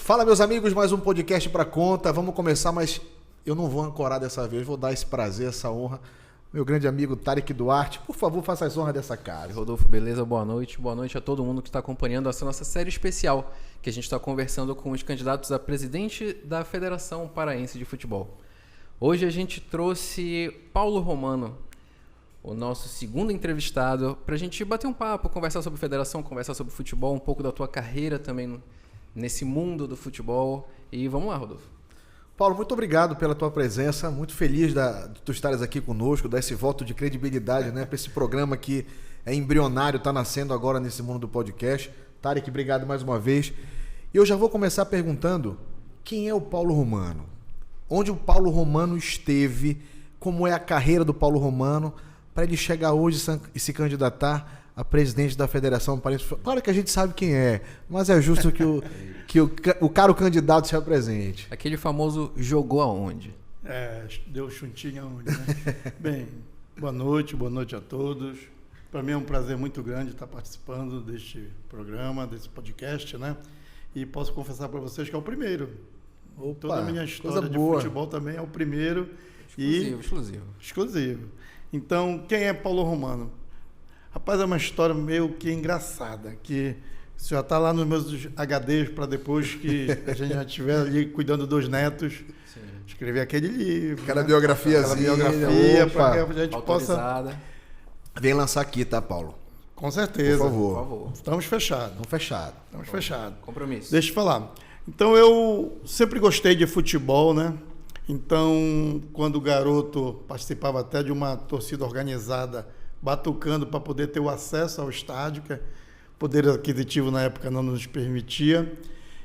Fala, meus amigos, mais um podcast para conta. Vamos começar, mas eu não vou ancorar dessa vez. Vou dar esse prazer, essa honra. Meu grande amigo Tarek Duarte, por favor, faça as honras dessa casa. Rodolfo, beleza? Boa noite. Boa noite a todo mundo que está acompanhando essa nossa série especial, que a gente está conversando com os candidatos a presidente da Federação Paraense de Futebol. Hoje a gente trouxe Paulo Romano, o nosso segundo entrevistado, para a gente bater um papo, conversar sobre federação, conversar sobre futebol, um pouco da tua carreira também nesse mundo do futebol. E vamos lá, Rodolfo. Paulo, muito obrigado pela tua presença, muito feliz de tu estares aqui conosco, dar esse voto de credibilidade, né, para esse programa que é embrionário, está nascendo agora nesse mundo do podcast. Tarek, obrigado mais uma vez. E eu já vou começar perguntando, quem é o Paulo Romano? Onde o Paulo Romano esteve? Como é a carreira do Paulo Romano para ele chegar hoje e se candidatar a presidente da Federação Paraense? Claro que a gente sabe quem é, mas é justo que o caro candidato se apresente. Aquele famoso jogou aonde? Deu chuntinho aonde, né? Bem, boa noite a todos. Para mim é um prazer muito grande estar participando deste programa, desse podcast, né? E posso confessar para vocês que é o primeiro. Opa, toda a minha história de futebol também é o primeiro. Exclusivo. Então, quem é Paulo Romano? Rapaz, é uma história meio que engraçada, que isso já está lá nos meus HDs para depois que a gente já estiver ali cuidando dos netos. Sim. Escrever aquele livro. Aquela biografiazinha. Aquela biografia para que a gente autorizada. Possa... Vem lançar aqui, tá, Paulo? Com certeza. Por favor. Estamos fechados. Estamos fechados. Compromisso. Deixa eu falar. Então, eu sempre gostei de futebol, né? Então, quando garoto, participava até de uma torcida organizada, batucando para poder ter o acesso ao estádio, que o poder aquisitivo na época não nos permitia,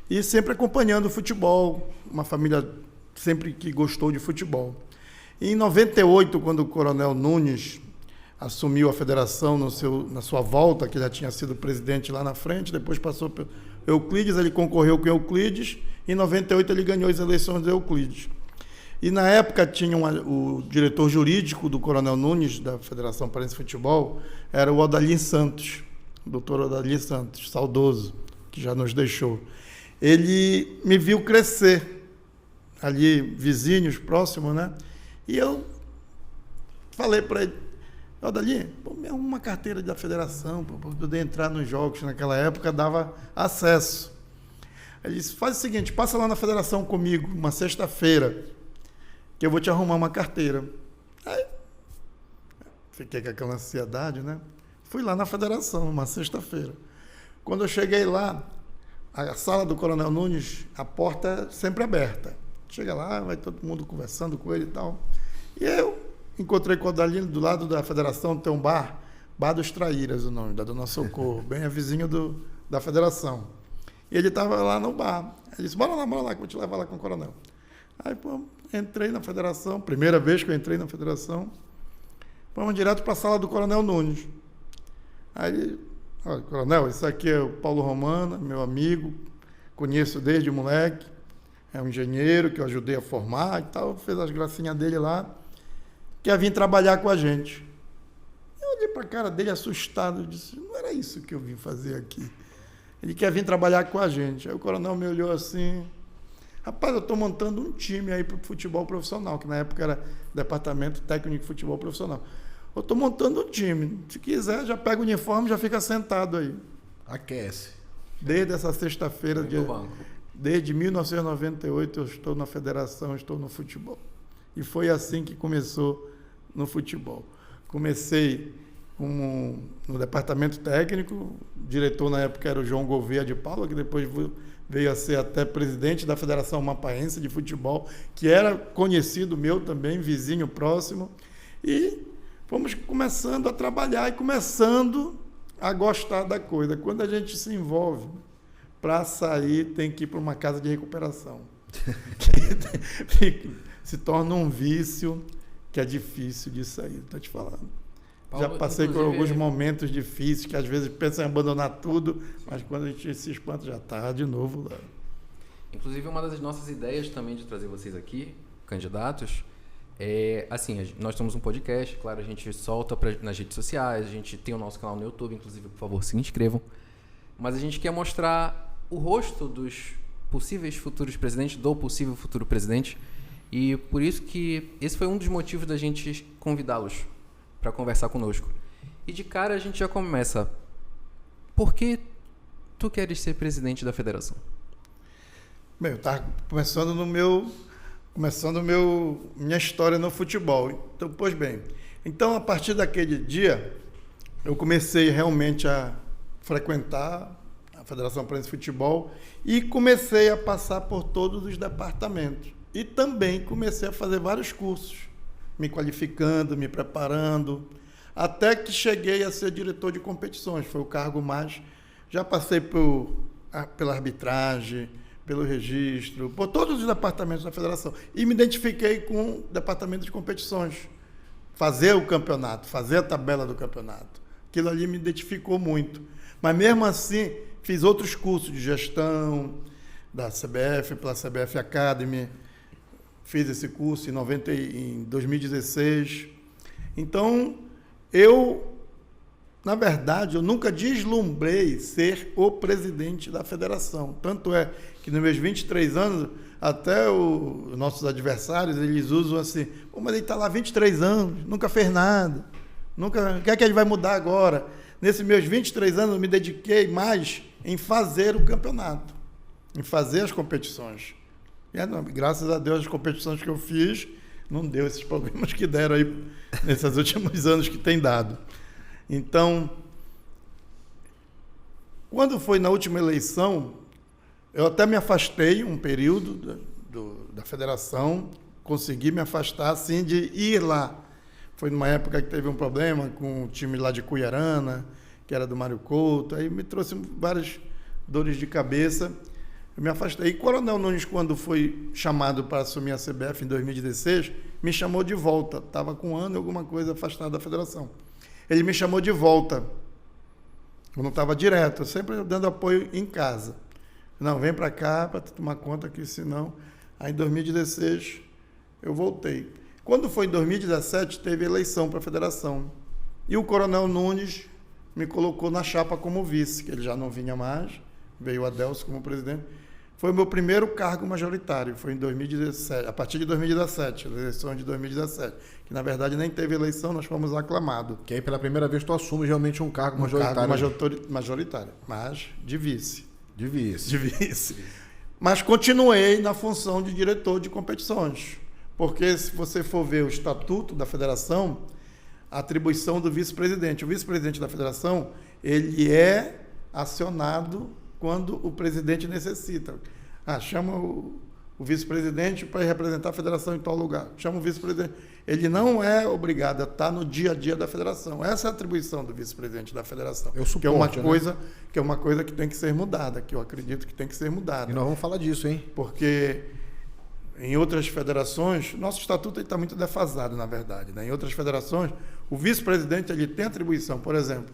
e sempre acompanhando o futebol, uma família sempre que gostou de futebol. E em 98, quando o Coronel Nunes assumiu a federação na sua volta, que já tinha sido presidente lá na frente, depois passou pelo Euclides, ele concorreu com Euclides, e em 98 ele ganhou as eleições do Euclides. E na época tinha o diretor jurídico do Coronel Nunes, da Federação Paraense de Futebol, era o Odalir Santos, o doutor Odalir Santos, saudoso, que já nos deixou. Ele me viu crescer, ali vizinhos, próximos, né? E eu falei para ele, Odalir, me arruma uma carteira da federação, para poder entrar nos jogos, naquela época dava acesso. Ele disse, faz o seguinte, passa lá na federação comigo, uma sexta-feira, que eu vou te arrumar uma carteira. Aí, fiquei com aquela ansiedade, né? Fui lá na federação, uma sexta-feira. Quando eu cheguei lá, a sala do Coronel Nunes, a porta sempre aberta. Chega lá, vai todo mundo conversando com ele e tal. E eu encontrei com o Odalir do lado da federação, tem um bar dos Traíras, o nome, da Dona Socorro, bem vizinho da federação. E ele estava lá no bar. Ele disse, bora lá, que eu vou te levar lá com o coronel. Aí, entrei na federação, primeira vez que eu entrei na federação, fomos direto para a sala do Coronel Nunes. Aí, olha, coronel, esse aqui é o Paulo Romano, meu amigo, conheço desde moleque, é um engenheiro que eu ajudei a formar e tal, fez as gracinhas dele lá, quer vir trabalhar com a gente. Eu olhei para a cara dele assustado, disse, não era isso que eu vim fazer aqui. Ele quer vir trabalhar com a gente. Aí o coronel me olhou assim, rapaz, eu estou montando um time aí para o futebol profissional, que na época era Departamento Técnico de Futebol Profissional. Eu estou montando um time. Se quiser, já pega o uniforme e já fica sentado aí. Aquece. Desde essa sexta-feira, desde 1998, eu estou na federação, estou no futebol. E foi assim que começou no futebol. Comecei no Departamento Técnico, o diretor na época era o João Gouveia de Paula, que depois veio a ser até presidente da Federação Mapaense de Futebol, que era conhecido meu também, vizinho próximo, e fomos começando a trabalhar e começando a gostar da coisa. Quando a gente se envolve, para sair tem que ir para uma casa de recuperação. Se torna um vício que é difícil de sair, estou te falando. Paulo, já passei por alguns momentos difíceis, que às vezes pensa em abandonar tudo, mas quando a gente se espanta, já está de novo lá. Inclusive, uma das nossas ideias também de trazer vocês aqui, candidatos, assim, nós temos um podcast, claro, a gente solta nas redes sociais, a gente tem o nosso canal no YouTube, inclusive, por favor, se inscrevam. Mas a gente quer mostrar o rosto dos possíveis futuros presidentes, do possível futuro presidente. E por isso que esse foi um dos motivos da gente convidá-los para conversar conosco. E de cara a gente já começa. Por que tu queres ser presidente da federação? Bem, eu estava começando minha história no futebol. Então, pois bem. Então, a partir daquele dia, eu comecei realmente a frequentar a Federação Paraense de Futebol e comecei a passar por todos os departamentos. E também comecei a fazer vários cursos, me qualificando, me preparando, até que cheguei a ser diretor de competições. Foi o cargo mais... Já passei pela arbitragem, pelo registro, por todos os departamentos da federação. E me identifiquei com o departamento de competições. Fazer o campeonato, fazer a tabela do campeonato. Aquilo ali me identificou muito. Mas mesmo assim, fiz outros cursos de gestão da CBF, pela CBF Academy. Fiz esse curso em 2016. Então, na verdade, eu nunca deslumbrei ser o presidente da federação. Tanto é que nos meus 23 anos, até os nossos adversários, eles usam assim, mas ele está lá há 23 anos, nunca fez nada, o que é que ele vai mudar agora? Nesses meus 23 anos, eu me dediquei mais em fazer o campeonato, em fazer as competições. E, graças a Deus, as competições que eu fiz, não deu esses problemas que deram aí nesses últimos anos que tem dado. Então, quando foi na última eleição, eu até me afastei um período da federação, consegui me afastar assim de ir lá. Foi numa época que teve um problema com o time lá de Cuiarana, que era do Mário Couto, aí me trouxe várias dores de cabeça, eu me afastei. E Coronel Nunes, quando foi chamado para assumir a CBF em 2016, me chamou de volta. Estava com um ano e alguma coisa afastado da federação. Ele me chamou de volta. Eu não estava direto, sempre dando apoio em casa. Não, vem para cá para tomar conta que senão... Aí em 2016 eu voltei. Quando foi em 2017, teve eleição para a federação. E o Coronel Nunes me colocou na chapa como vice, que ele já não vinha mais, veio o Adelso como presidente. Foi o meu primeiro cargo majoritário, foi em 2017, a partir de 2017, as eleições de 2017, que na verdade nem teve eleição, nós fomos aclamados. Que aí pela primeira vez tu assumes realmente um cargo majoritário. Cargo majoritário, mas de vice. De vice. De vice. Mas continuei na função de diretor de competições, porque se você for ver o estatuto da federação, a atribuição do vice-presidente. O vice-presidente da federação, ele é acionado quando o presidente necessita. Chama o vice-presidente para representar a federação em tal lugar. Chama o vice-presidente. Ele não é obrigado a estar no dia a dia da federação. Essa é a atribuição do vice-presidente da federação. É o suporte, que é uma coisa que tem que ser mudada, que eu acredito que tem que ser mudada. E nós vamos falar disso, hein? Porque em outras federações, nosso estatuto está muito defasado, na verdade, né? Em outras federações, o vice-presidente ele tem atribuição. Por exemplo,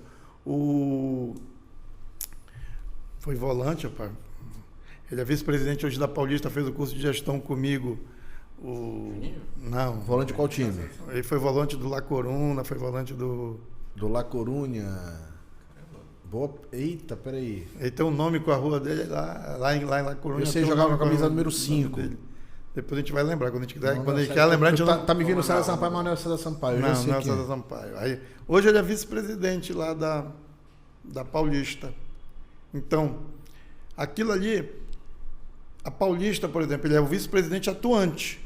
foi volante, rapaz. Ele é vice-presidente hoje da Paulista, fez o curso de gestão comigo. Não. Volante de qual time? Ele foi volante do La Coruna, foi volante do La Corunha. Boa. Eita, peraí. Ele tem um nome com a rua dele lá em La Corunha. Você jogava com a camisa número 5. Depois a gente vai lembrar. Quando a gente quer lembrar, a gente tá me vindo o César Sampaio, mas não é o César Sampaio. Não é o César Sampaio. Aí, hoje ele é vice-presidente lá da Paulista. Então, aquilo ali, a Paulista, por exemplo, ele é o vice-presidente atuante.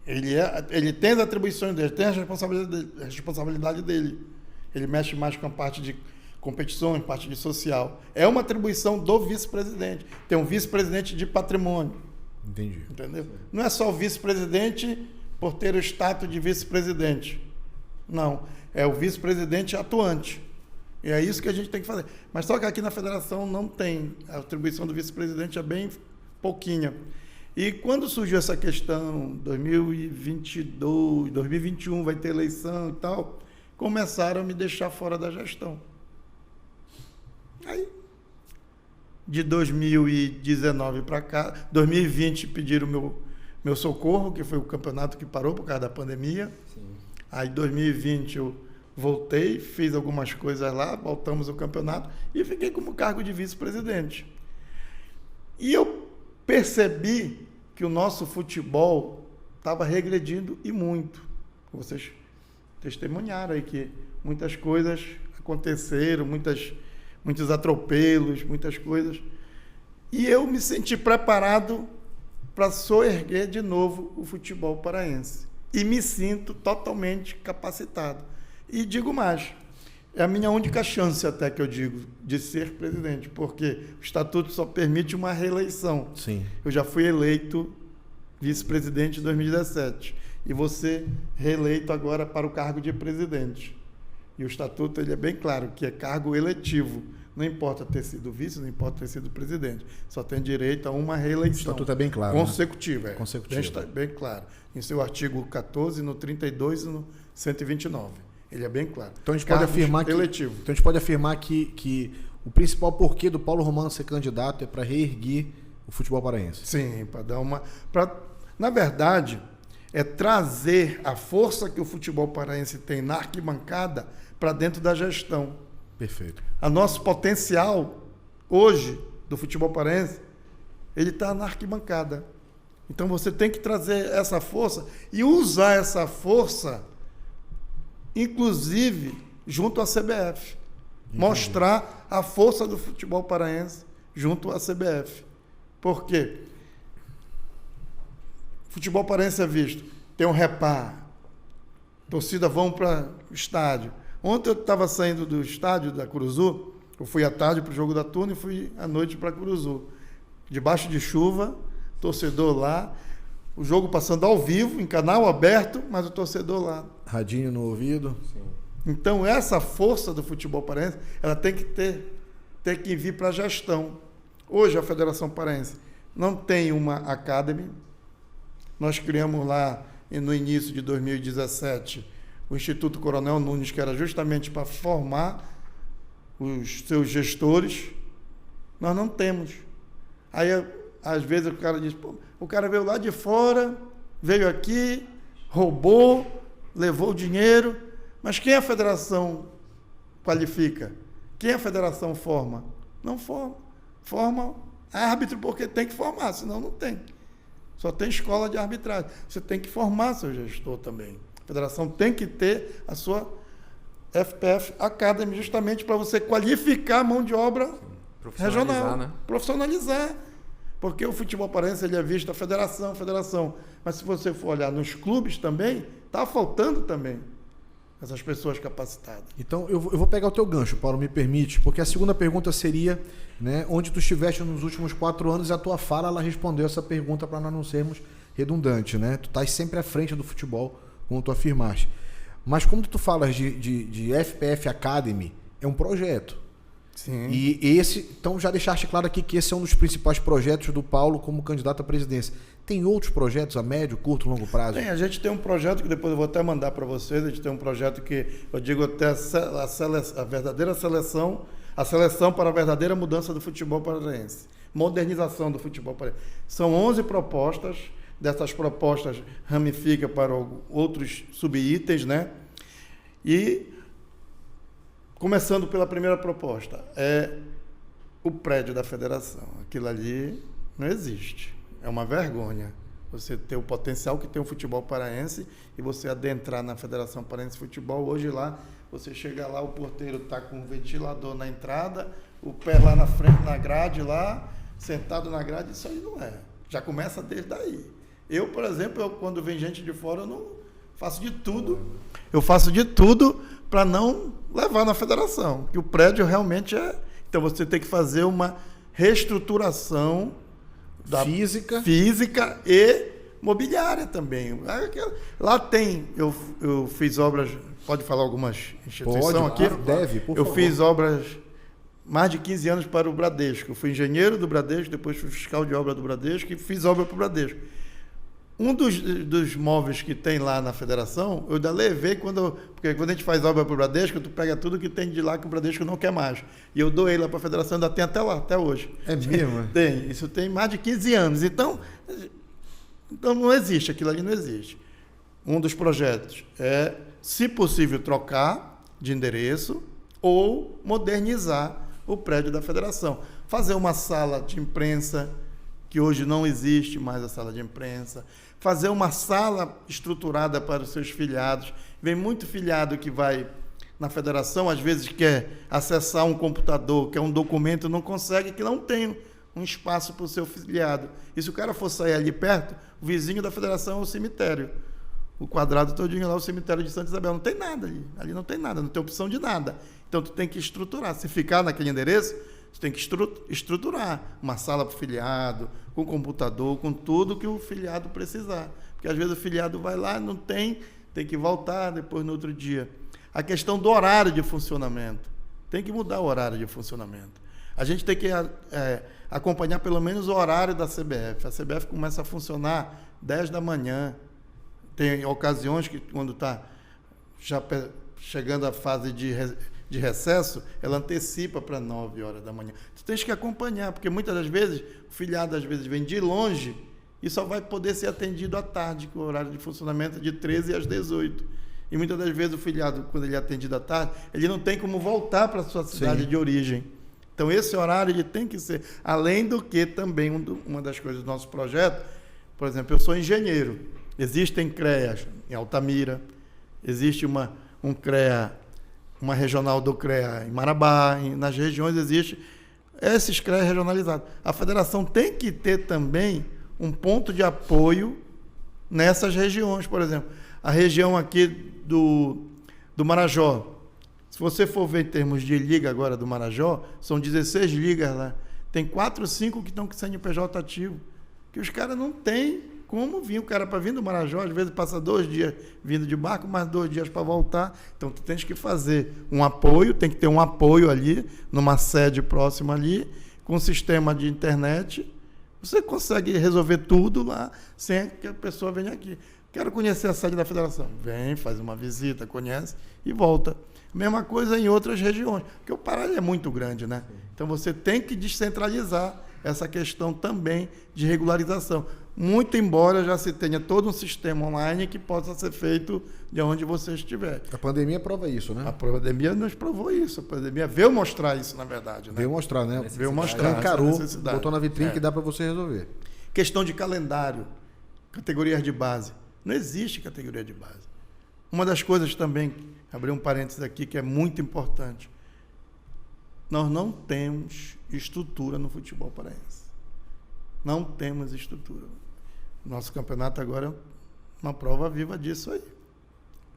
Ele tem as atribuições dele, tem a responsabilidade dele. Ele mexe mais com a parte de competições, parte de social. É uma atribuição do vice-presidente. Tem um vice-presidente de patrimônio. Entendi. Entendeu? Não é só o vice-presidente por ter o status de vice-presidente. Não. É o vice-presidente atuante. E é isso que a gente tem que fazer. Mas só que aqui na federação não tem. A atribuição do vice-presidente é bem pouquinha. E quando surgiu essa questão, 2022, 2021 vai ter eleição e tal, começaram a me deixar fora da gestão. Aí, de 2019 para cá, 2020 pediram meu socorro, que foi o campeonato que parou por causa da pandemia. Sim. Aí, 2020 eu voltei, fiz algumas coisas lá, voltamos ao campeonato e fiquei como cargo de vice-presidente. E eu percebi que o nosso futebol estava regredindo e muito. Vocês testemunharam aí que muitas coisas aconteceram, muitos atropelos, muitas coisas. E eu me senti preparado para soerguer de novo o futebol paraense. E me sinto totalmente capacitado. E digo mais, é a minha única chance até que eu digo de ser presidente, porque o estatuto só permite uma reeleição. Sim. Eu já fui eleito vice-presidente em 2017 e vou ser reeleito agora para o cargo de presidente. E o estatuto ele é bem claro que é cargo eletivo. Não importa ter sido vice, não importa ter sido presidente. Só tem direito a uma reeleição. O estatuto é bem claro. Consecutiva. Né? Consecutiva. Bem claro. Em seu artigo 14, no 32 e no 129. Ele é bem claro. Então a gente pode afirmar eletivo. Então a gente pode afirmar que o principal porquê do Paulo Romano ser candidato é para reerguer o futebol paraense. Sim, para dar uma... na verdade, é trazer a força que o futebol paraense tem na arquibancada para dentro da gestão. Perfeito. O nosso potencial hoje do futebol paraense, ele está na arquibancada. Então você tem que trazer essa força e usar essa força, inclusive junto à CBF. Entendi. Mostrar a força do futebol paraense junto à CBF. Por quê? Futebol paraense é visto. Tem um repar. Torcida vão para o estádio. Ontem eu estava saindo do estádio da Curuzu, eu fui à tarde para o jogo da Tuna e fui à noite para Curuzu. Debaixo de chuva, torcedor lá, o jogo passando ao vivo, em canal aberto, mas o torcedor lá. Radinho no ouvido. Sim. Então essa força do futebol paraense, ela tem que vir para a gestão. Hoje a Federação Paraense não tem uma academy. Nós criamos lá no início de 2017 o Instituto Coronel Nunes, que era justamente para formar os seus gestores. Nós não temos. Aí, às vezes, o cara diz, pô, o cara veio lá de fora, veio aqui, roubou, levou o dinheiro, mas quem a federação qualifica? Quem a federação forma? Não forma. Forma árbitro porque tem que formar, senão não tem. Só tem escola de arbitragem. Você tem que formar seu gestor também. A federação tem que ter a sua FPF Academy, justamente para você qualificar a mão de obra regional. Né? Profissionalizar. Porque o futebol paraense ele é visto a federação. Mas se você for olhar nos clubes também, está faltando também essas pessoas capacitadas. Então, eu vou pegar o teu gancho, Paulo, me permite, porque a segunda pergunta seria, né, onde tu estiveste nos últimos 4 anos, e a tua fala, ela respondeu essa pergunta para nós não sermos redundantes, né? Tu estás sempre à frente do futebol, como tu afirmaste. Mas como tu falas de FPF Academy, é um projeto. Sim. E então já deixaste claro aqui que esse é um dos principais projetos do Paulo como candidato à presidência. Tem outros projetos a médio, curto, longo prazo? Tem, a gente tem um projeto que depois eu vou até mandar para vocês. A gente tem um projeto que eu digo até a verdadeira seleção, a seleção para a verdadeira mudança do futebol paraense. Modernização do futebol paraense. São 11 propostas. Dessas propostas ramifica para outros subitens, né? E começando pela primeira proposta, é o prédio da federação. Aquilo ali não existe. É uma vergonha você ter o potencial que tem o futebol paraense e você adentrar na Federação Paraense de Futebol. Hoje lá, você chega lá, o porteiro está com um ventilador na entrada, o pé lá na frente, na grade lá, sentado na grade, isso aí não é. Já começa desde aí. Eu, por exemplo, quando vem gente de fora, eu não faço de tudo. Eu faço de tudo para não levar na federação, que o prédio realmente é... Então você tem que fazer uma reestruturação física e mobiliária também. Lá tem, eu fiz obras, pode falar algumas instituições aqui? Deve, por favor. Eu fiz obras mais de 15 anos para o Bradesco. Eu fui engenheiro do Bradesco, depois fui fiscal de obra do Bradesco e fiz obra para o Bradesco. Um dos móveis que tem lá na federação, eu ainda levei porque quando a gente faz obra para o Bradesco, tu pega tudo que tem de lá que o Bradesco não quer mais. E eu doei lá para a federação, ainda tem até lá, até hoje. É mesmo? Tem, isso tem mais de 15 anos. Então não existe, aquilo ali não existe. Um dos projetos é, se possível, trocar de endereço ou modernizar o prédio da federação. Fazer uma sala de imprensa que hoje não existe mais a sala de imprensa, fazer uma sala estruturada para os seus filiados. Vem muito filiado que vai na federação, às vezes quer acessar um computador, quer um documento, não consegue, que não tem um espaço para o seu filiado. E se o cara for sair ali perto, o vizinho da federação é o cemitério. O quadrado todinho lá, o cemitério de Santa Isabel. Não tem nada ali. Ali não tem nada, não tem opção de nada. Então, tu tem que estruturar. Se ficar naquele endereço, tu tem que estruturar uma sala para o filiado, com computador, com tudo que o filiado precisar. Porque, às vezes, o filiado vai lá, não tem que voltar depois no outro dia. A questão do horário de funcionamento. Tem que mudar o horário de funcionamento. A gente tem que acompanhar pelo menos o horário da CBF. A CBF começa a funcionar 10 da manhã. Tem ocasiões que, quando está já chegando a fase de recesso, ela antecipa para 9 horas da manhã. Tu tens que acompanhar, porque muitas das vezes, o filiado às vezes vem de longe e só vai poder ser atendido à tarde, que o horário de funcionamento é de 13 às 18. E muitas das vezes o filiado, quando ele é atendido à tarde, ele não tem como voltar para a sua cidade de origem. Então, esse horário ele tem que ser, além do que também uma das coisas do nosso projeto, por exemplo, eu sou engenheiro. Existem CREAs em Altamira, existe uma regional do CREA em Marabá, nas regiões existe esses CREAs regionalizados. A federação tem que ter também um ponto de apoio nessas regiões, por exemplo. A região aqui do Marajó, se você for ver em termos de liga agora do Marajó, são 16 ligas lá. Tem 4 ou 5 que estão com CNPJ ativo, que os caras não têm como vir. O cara, para vir do Marajó, às vezes passa 2 dias vindo de barco, mais 2 dias para voltar. Então, tu tens que fazer um apoio, tem que ter um apoio ali, numa sede próxima ali, com um sistema de internet. Você consegue resolver tudo lá, sem que a pessoa venha aqui. Quero conhecer a sede da federação. Vem, faz uma visita, conhece e volta. Mesma coisa em outras regiões, porque o Pará é muito grande, né? Então, você tem que descentralizar essa questão também de regularização. Muito embora já se tenha todo um sistema online que possa ser feito de onde você estiver. A pandemia prova isso, né? A pandemia nos provou isso. A pandemia veio mostrar isso, na verdade. Né? Veio mostrar, né? Veio mostrar. Encarou, botou na vitrine que dá para você resolver. Questão de calendário, categorias de base. Não existe categoria de base. Uma das coisas também, abrir um parênteses aqui, que é muito importante. Nós não temos estrutura no futebol paraense. Não temos estrutura. Nosso campeonato agora é uma prova viva disso aí.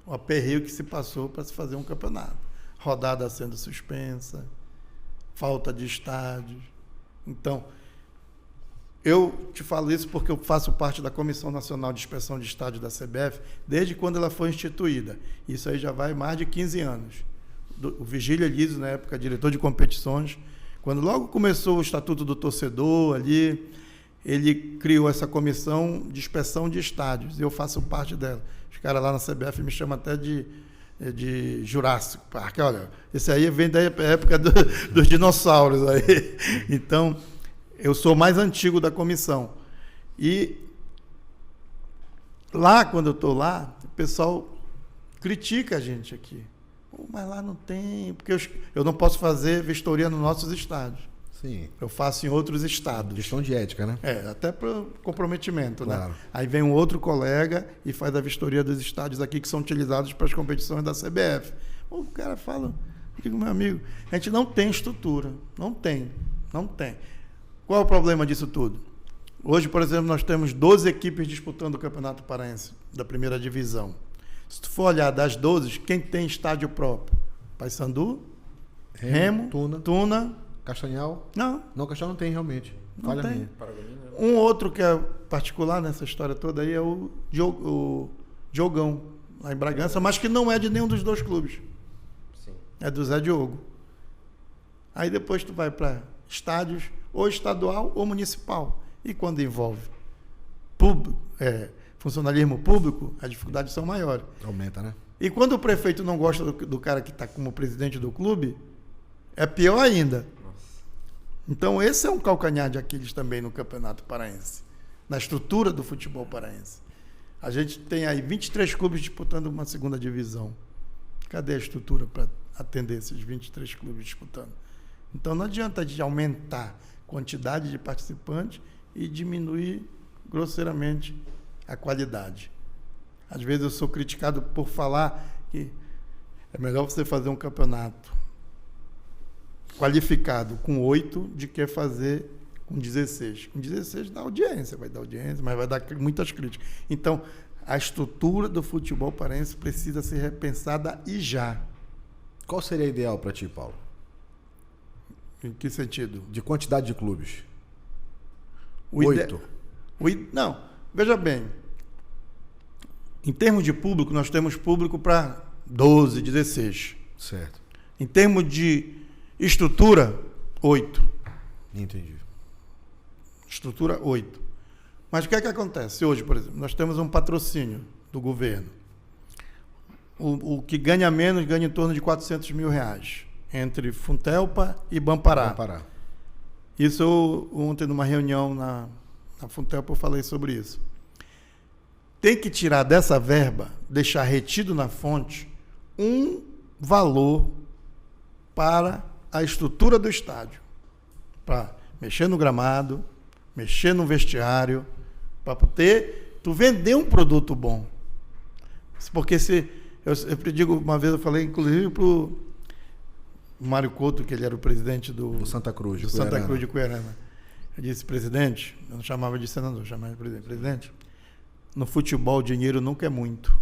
O aperreio que se passou para se fazer um campeonato. Rodada sendo suspensa, falta de estádios. Então, eu te falo isso porque eu faço parte da Comissão Nacional de Inspeção de Estádios da CBF desde quando ela foi instituída. Isso aí já vai mais de 15 anos. O Vigílio Elísio, na época, diretor de competições, quando logo começou o Estatuto do Torcedor ali, ele criou essa comissão de inspeção de estádios, e eu faço parte dela. Os caras lá na CBF me chamam até de Jurássico Parque. Olha, esse aí vem da época dos dinossauros aí. Então, eu sou o mais antigo da comissão. E lá, quando eu estou lá, o pessoal critica a gente aqui. Mas lá não tem, porque eu não posso fazer vistoria nos nossos estádios. Sim. Eu faço em outros estados. Questão de ética, né? Até para comprometimento, claro. Né? Aí vem um outro colega e faz a vistoria dos estádios aqui que são utilizados para as competições da CBF. O cara fala, digo, meu amigo, a gente não tem estrutura. Não tem. Qual é o problema disso tudo? Hoje, por exemplo, nós temos 12 equipes disputando o Campeonato Paraense da primeira divisão. Se tu for olhar das 12, quem tem estádio próprio? Paysandu, Remo, Tuna, Castanhal? Não. Não, Castanhal não tem realmente. Falha minha. Um outro que é particular nessa história toda aí é o Diogão, lá em Bragança, mas que não é de nenhum dos 2 clubes. Sim. É do Zé Diogo. Aí depois tu vai para estádios ou estadual ou municipal. E quando envolve funcionalismo público, as dificuldades são maiores. Aumenta, né? E quando o prefeito não gosta do cara que está como presidente do clube, é pior ainda. Nossa. Então, esse é um calcanhar de Aquiles também no Campeonato Paraense, na estrutura do futebol paraense. A gente tem aí 23 clubes disputando uma segunda divisão. Cadê a estrutura para atender esses 23 clubes disputando? Então, não adianta de aumentar a quantidade de participantes e diminuir grosseiramente a qualidade. Às vezes eu sou criticado por falar que é melhor você fazer um campeonato qualificado com 8 do que fazer com 16. Com 16 dá audiência, mas vai dar muitas críticas. Então, a estrutura do futebol paraense precisa ser repensada e já. Qual seria ideal para ti, Paulo? Em que sentido? De quantidade de clubes. 8. Não, veja bem. Em termos de público, nós temos público para 12, 16. Certo. Em termos de estrutura, 8. Entendi. Estrutura 8. Mas o que é que acontece? Hoje, por exemplo, nós temos um patrocínio do governo. O que ganha menos ganha em torno de R$400 mil, entre Funtelpa e Bampará. Isso ontem, numa reunião na Funtelpa, eu falei sobre isso. Tem que tirar dessa verba, deixar retido na fonte, um valor para a estrutura do estádio. Para mexer no gramado, mexer no vestiário, para poder tu vender um produto bom. Porque eu digo, uma vez eu falei, inclusive, para o Mário Couto, que ele era o presidente do Santa Cruz de Cuiarama. Eu disse, presidente, eu não chamava de senador, eu chamava de presidente. Presidente, no futebol, dinheiro nunca é muito.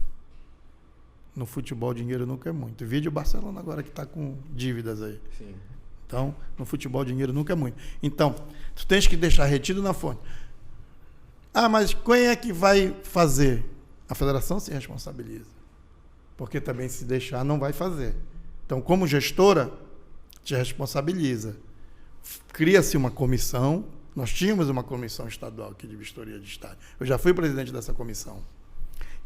No futebol, dinheiro nunca é muito. Vídeo o Barcelona agora que está com dívidas aí. Sim. Então, no futebol, dinheiro nunca é muito. Então, tu tens que deixar retido na fonte. Ah, mas quem é que vai fazer? A federação se responsabiliza. Porque também, se deixar, não vai fazer. Então, como gestora, te responsabiliza. Cria-se uma comissão. Nós tínhamos uma comissão estadual aqui de vistoria de estádio. Eu já fui presidente dessa comissão.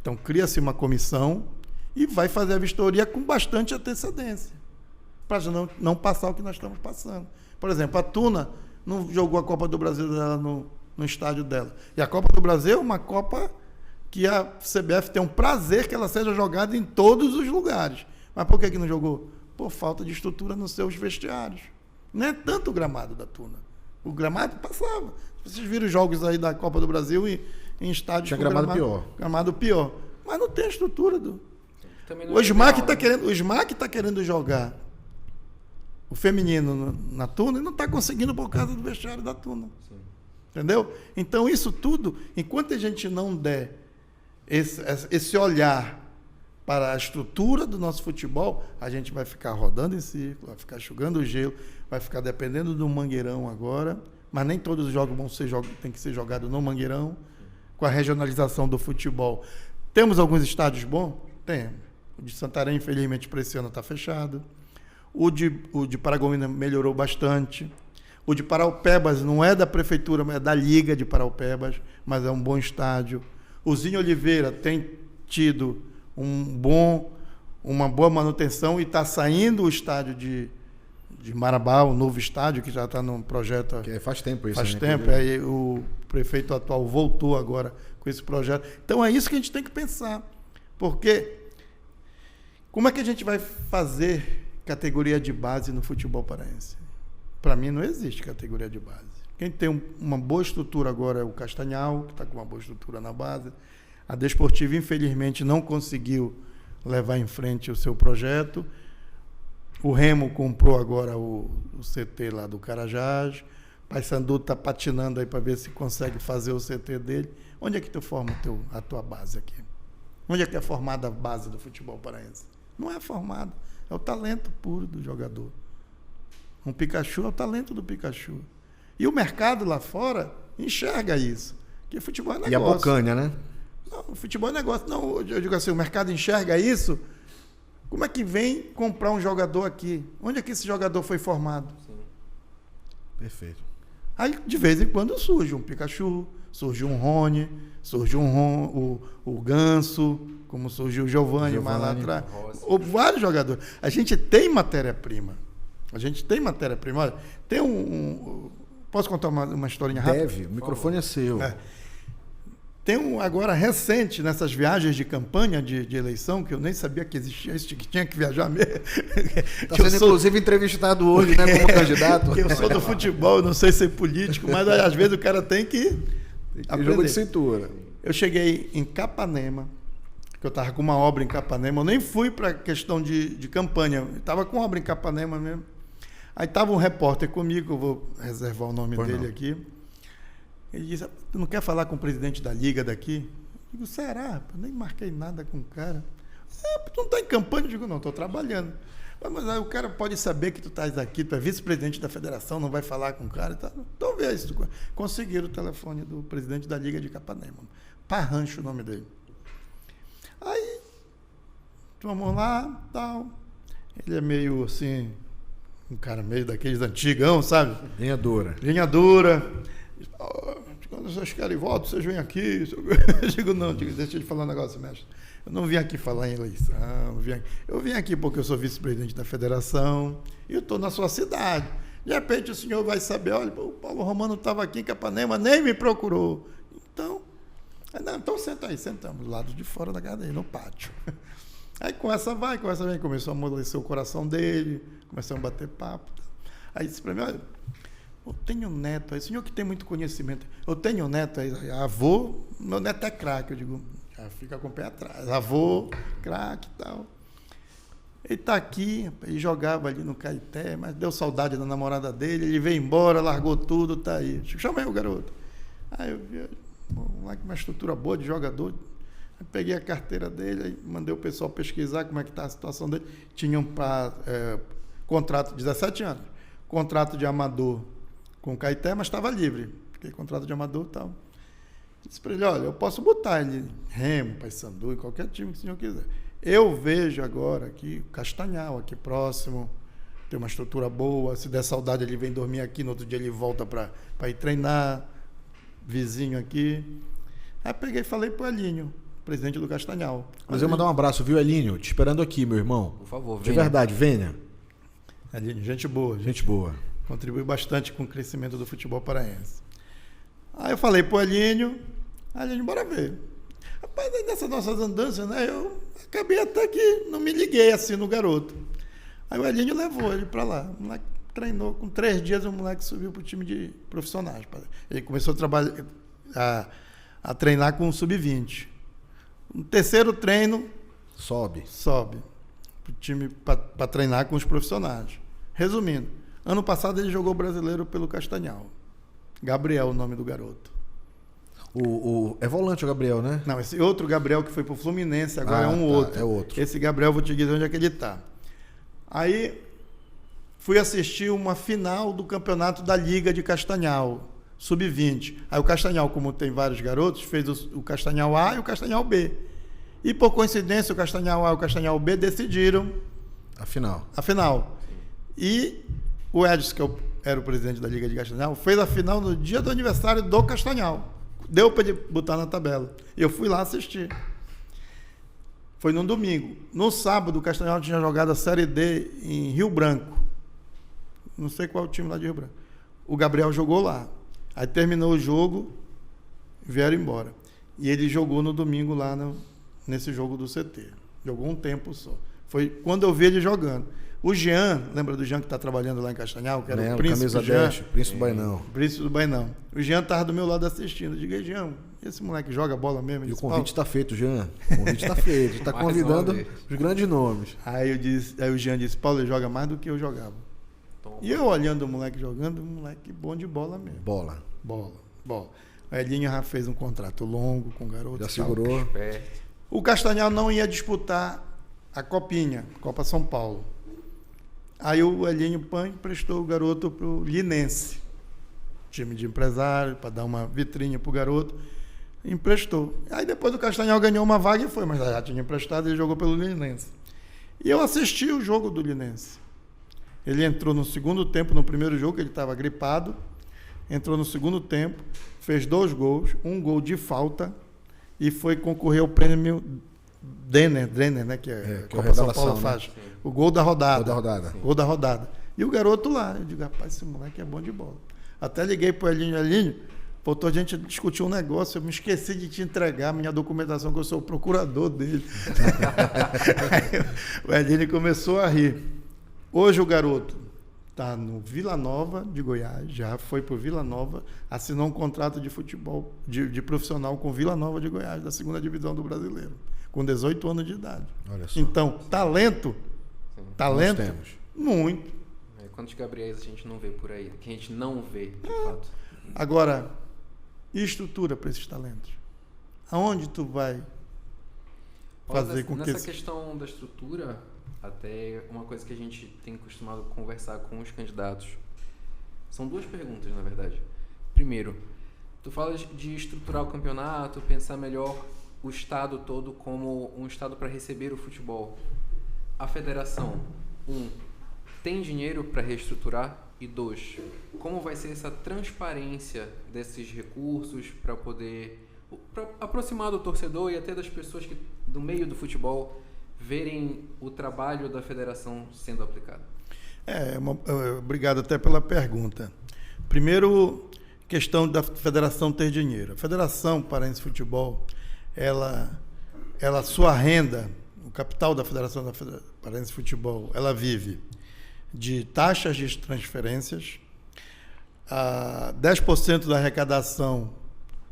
Então, cria-se uma comissão e vai fazer a vistoria com bastante antecedência, para não passar o que nós estamos passando. Por exemplo, a Tuna não jogou a Copa do Brasil dela no estádio dela. E a Copa do Brasil é uma Copa que a CBF tem um prazer que ela seja jogada em todos os lugares. Mas por que não jogou? Por falta de estrutura nos seus vestiários. Não é tanto o gramado da Tuna. O gramado passava. Vocês viram os jogos aí da Copa do Brasil em estádios com gramado pior. Gramado pior. Mas não tem a estrutura o SMAC está querendo jogar o feminino na Tuna e não está conseguindo por causa do vestiário da Tuna. Sim. Entendeu? Então, isso tudo, enquanto a gente não der esse olhar para a estrutura do nosso futebol, a gente vai ficar rodando em círculo, vai ficar enxugando o gelo, vai ficar dependendo do Mangueirão agora, mas nem todos os jogos tem que ser jogados no Mangueirão, com a regionalização do futebol. Temos alguns estádios bons? Temos. O de Santarém, infelizmente, para esse ano está fechado. O de Paragominas melhorou bastante. O de Paraupebas não é da prefeitura, mas é da Liga de Paraupebas, mas é um bom estádio. O Zinho Oliveira tem tido uma boa manutenção e está saindo o estádio de Marabá, o novo estádio, que já está num projeto... Faz tempo isso. Faz tempo. Aí o prefeito atual voltou agora com esse projeto. Então, é isso que a gente tem que pensar. Porque... como é que a gente vai fazer categoria de base no futebol paraense? Para mim, não existe categoria de base. Quem tem uma boa estrutura agora é o Castanhal, que está com uma boa estrutura na base. A Desportiva, infelizmente, não conseguiu levar em frente o seu projeto. O Remo comprou agora o CT lá do Carajás. O Paysandu está patinando aí para ver se consegue fazer o CT dele. Onde é que tu forma a tua base aqui? Onde é que é formada a base do futebol paraense? Não é formado. É o talento puro do jogador. Um Pikachu é o talento do Pikachu. E o mercado lá fora enxerga isso. Que futebol é negócio. E a bocanha, né? Não, o futebol é negócio. Não, eu digo assim, o mercado enxerga isso. Como é que vem comprar um jogador aqui? Onde é que esse jogador foi formado? Sim. Perfeito. Aí, de vez em quando, surge um Pikachu, surge um Rony, surge o Ganso, como surgiu o Giovani mais lá atrás. Ou vários jogadores. A gente tem matéria-prima. Olha, tem posso contar uma historinha rápida? Deve, o microfone é seu. Tem agora recente, nessas viagens de campanha de eleição, que eu nem sabia que existia isso, que tinha que viajar mesmo. Está sendo, inclusive, entrevistado hoje, né, como candidato. Que eu sou do futebol, não sei ser político, mas às vezes o cara tem que jogo de cintura. Eu cheguei em Capanema, que eu estava com uma obra em Capanema, eu nem fui para questão de campanha, eu estava com obra em Capanema mesmo. Aí estava um repórter comigo, eu vou reservar o nome dele aqui. Ele disse, tu não quer falar com o presidente da Liga daqui? Eu digo, será? Eu nem marquei nada com o cara. Tu não está em campanha? Eu digo, não, estou trabalhando. Mas aí o cara pode saber que tu estás aqui, tu é vice-presidente da federação, não vai falar com o cara. Tá? Então vê isso. Conseguiram o telefone do presidente da Liga de Capanema. Parrancho o nome dele. Aí, vamos lá, tal. Ele é meio assim, um cara meio daqueles antigão, sabe? Linha dura. Linha dura. Quando vocês querem voto, vocês vêm aqui. Eu digo, não, deixa eu te falar um negócio, mestre. Eu não vim aqui falar em eleição. Eu vim aqui porque eu sou vice-presidente da federação e eu estou na sua cidade. De repente o senhor vai saber, olha, o Paulo Romano estava aqui em Capanema, nem me procurou. Então, não, então senta aí, sentamos do lado de fora da casa dele, no pátio. Aí com essa vem, começou a amolecer o coração dele, começamos a bater papo. Aí disse para mim, olha, eu tenho um neto aí, senhor que tem muito conhecimento, eu tenho um neto aí, avô, meu neto é craque, eu digo, já fica com o pé atrás, avô, craque e tal. Ele está aqui, ele jogava ali no Caeté, mas deu saudade da namorada dele, ele veio embora, largou tudo, está aí. Chamei o garoto. Aí eu vi, uma estrutura boa de jogador, aí peguei a carteira dele, aí mandei o pessoal pesquisar como é que está a situação dele. Tinha contrato de 17 anos, contrato de amador com o Caeté, mas estava livre, porque contrato de amador e tal. Disse para ele, olha, eu posso botar ele em Remo, Paysandu, em qualquer time que o senhor quiser. Eu vejo agora aqui o Castanhal, aqui próximo, tem uma estrutura boa, se der saudade ele vem dormir aqui, no outro dia ele volta para ir treinar, vizinho aqui. Aí peguei e falei para o Elinho, presidente do Castanhal. Mas eu mandar um abraço, viu, Elinho? Te esperando aqui, meu irmão. Por favor, venha. De verdade, venha. Elinho, gente boa. Gente boa. Contribui bastante com o crescimento do futebol paraense. Aí eu falei pro Elinho, bora ver. Rapaz, nessas nossas andanças, né, eu acabei até que não me liguei assim no garoto. Aí o Elinho levou ele para lá. O moleque treinou, com 3 dias o moleque subiu pro time de profissionais. Ele começou a trabalhar, a treinar com o sub-20. No terceiro treino, sobe pro time para treinar com os profissionais. Resumindo, ano passado ele jogou brasileiro pelo Castanhal. Gabriel, o nome do garoto. É volante o Gabriel, né? Não, esse outro Gabriel que foi pro Fluminense, agora outro. É outro. Esse Gabriel, vou te dizer onde é que ele tá. Aí, fui assistir uma final do campeonato da Liga de Castanhal, sub-20. Aí o Castanhal, como tem vários garotos, fez o Castanhal A e o Castanhal B. E, por coincidência, o Castanhal A e o Castanhal B decidiram a final. E o Edson, que era o presidente da Liga de Castanhal, fez a final no dia do aniversário do Castanhal. Deu para ele botar na tabela. Eu fui lá assistir. Foi num domingo. No sábado, o Castanhal tinha jogado a Série D em Rio Branco. Não sei qual é o time lá de Rio Branco. O Gabriel jogou lá. Aí terminou o jogo, vieram embora. E ele jogou no domingo lá nesse jogo do CT. Jogou um tempo só. Foi quando eu vi ele jogando. O Jean, lembra do Jean que está trabalhando lá em Castanhal? Que era o príncipe do Jean? Príncipe do Bainão. Príncipe do Bainão. O Jean estava do meu lado assistindo. Eu digo, Jean, esse moleque joga bola mesmo? E o convite está feito, Jean. O convite está feito. Está convidando os grandes nomes. Aí o Jean disse, Paulo, ele joga mais do que eu jogava. Toma. E eu olhando o moleque jogando, o moleque bom de bola mesmo. Bola. O Elinho já fez um contrato longo com o garoto. Já segurou. O Castanhal não ia disputar a Copinha, Copa São Paulo. Aí o Elinho Pan emprestou o garoto para o Linense, time de empresário, para dar uma vitrine para o garoto. Emprestou. Aí depois o Castanhal ganhou uma vaga e foi, mas já tinha emprestado e ele jogou pelo Linense. E eu assisti o jogo do Linense. Ele entrou no segundo tempo, no primeiro jogo, ele estava gripado, entrou no segundo tempo, fez 2 gols, 1 gol de falta e foi concorrer ao prêmio Denner, né, que Copa São Paulo faz. Né? O gol da rodada. Gol da rodada. E o garoto lá, eu digo, rapaz, esse moleque é bom de bola. Até liguei pro Elinho, Faltou a gente discutir um negócio, eu me esqueci de te entregar minha documentação, que eu sou o procurador dele. Aí, o Eline começou a rir. Hoje o garoto está no Vila Nova de Goiás, já foi para o Vila Nova, assinou um contrato de futebol, de profissional com Vila Nova de Goiás, da 2ª divisão do Brasileiro, com 18 anos de idade. Olha só. Então, talento, Nós temos. muito. Quantos Gabriéis a gente não vê por aí? Que a gente não vê, de fato. Agora, e estrutura para esses talentos? Aonde tu vai fazer com que... Nessa questão da estrutura, até uma coisa que a gente tem costumado conversar com os candidatos, são 2 perguntas, na verdade. Primeiro, tu falas de estruturar o campeonato, pensar melhor o estado todo como um estado para receber o futebol. A federação, tem dinheiro para reestruturar? E 2, como vai ser essa transparência desses recursos para poder aproximar do torcedor e até das pessoas que do meio do futebol verem o trabalho da federação sendo aplicado? Obrigado até pela pergunta. Primeiro, questão da federação ter dinheiro. A Federação Paraense de Futebol, sua renda, o capital da Federação Paraense de Futebol, ela vive de taxas de transferências, 10% da arrecadação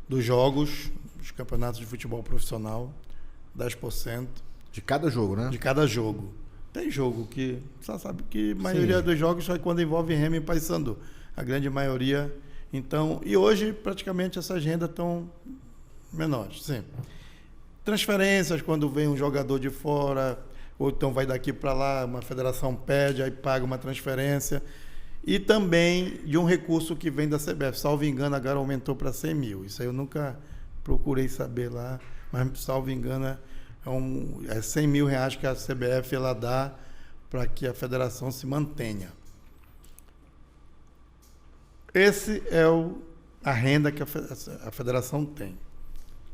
dos jogos, dos campeonatos de futebol profissional, 10%. De cada jogo, né? De cada jogo. Tem jogo que, você sabe que a maioria dos jogos é quando envolve Remo e Paysandu. A grande maioria. Então, e hoje, praticamente, essas rendas estão menores. Sim. Transferências, quando vem um jogador de fora, ou então vai daqui para lá, uma federação pede, aí paga uma transferência. E também de um recurso que vem da CBF. Salvo engano, agora aumentou para 100 mil. Isso aí eu nunca procurei saber lá, mas salvo engano é 100 mil reais que a CBF ela dá para que a federação se mantenha. Esse é a renda que a federação tem.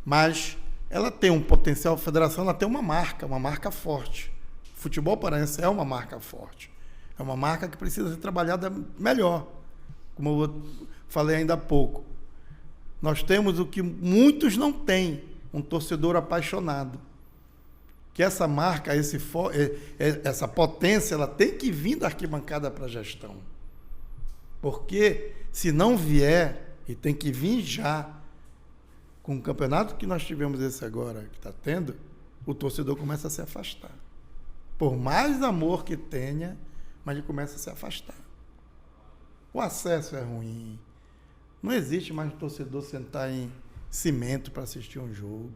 Mas ela tem um potencial, a federação ela tem uma marca forte. O futebol paraense é uma marca forte. É uma marca que precisa ser trabalhada melhor. Como eu falei ainda há pouco. Nós temos o que muitos não têm, um torcedor apaixonado. Que essa marca, essa potência, ela tem que vir da arquibancada para a gestão. Porque se não vier, e tem que vir já, com o campeonato que nós tivemos esse agora, que está tendo, o torcedor começa a se afastar. Por mais amor que tenha, mas ele começa a se afastar. O acesso é ruim. Não existe mais o torcedor sentar em cimento para assistir um jogo.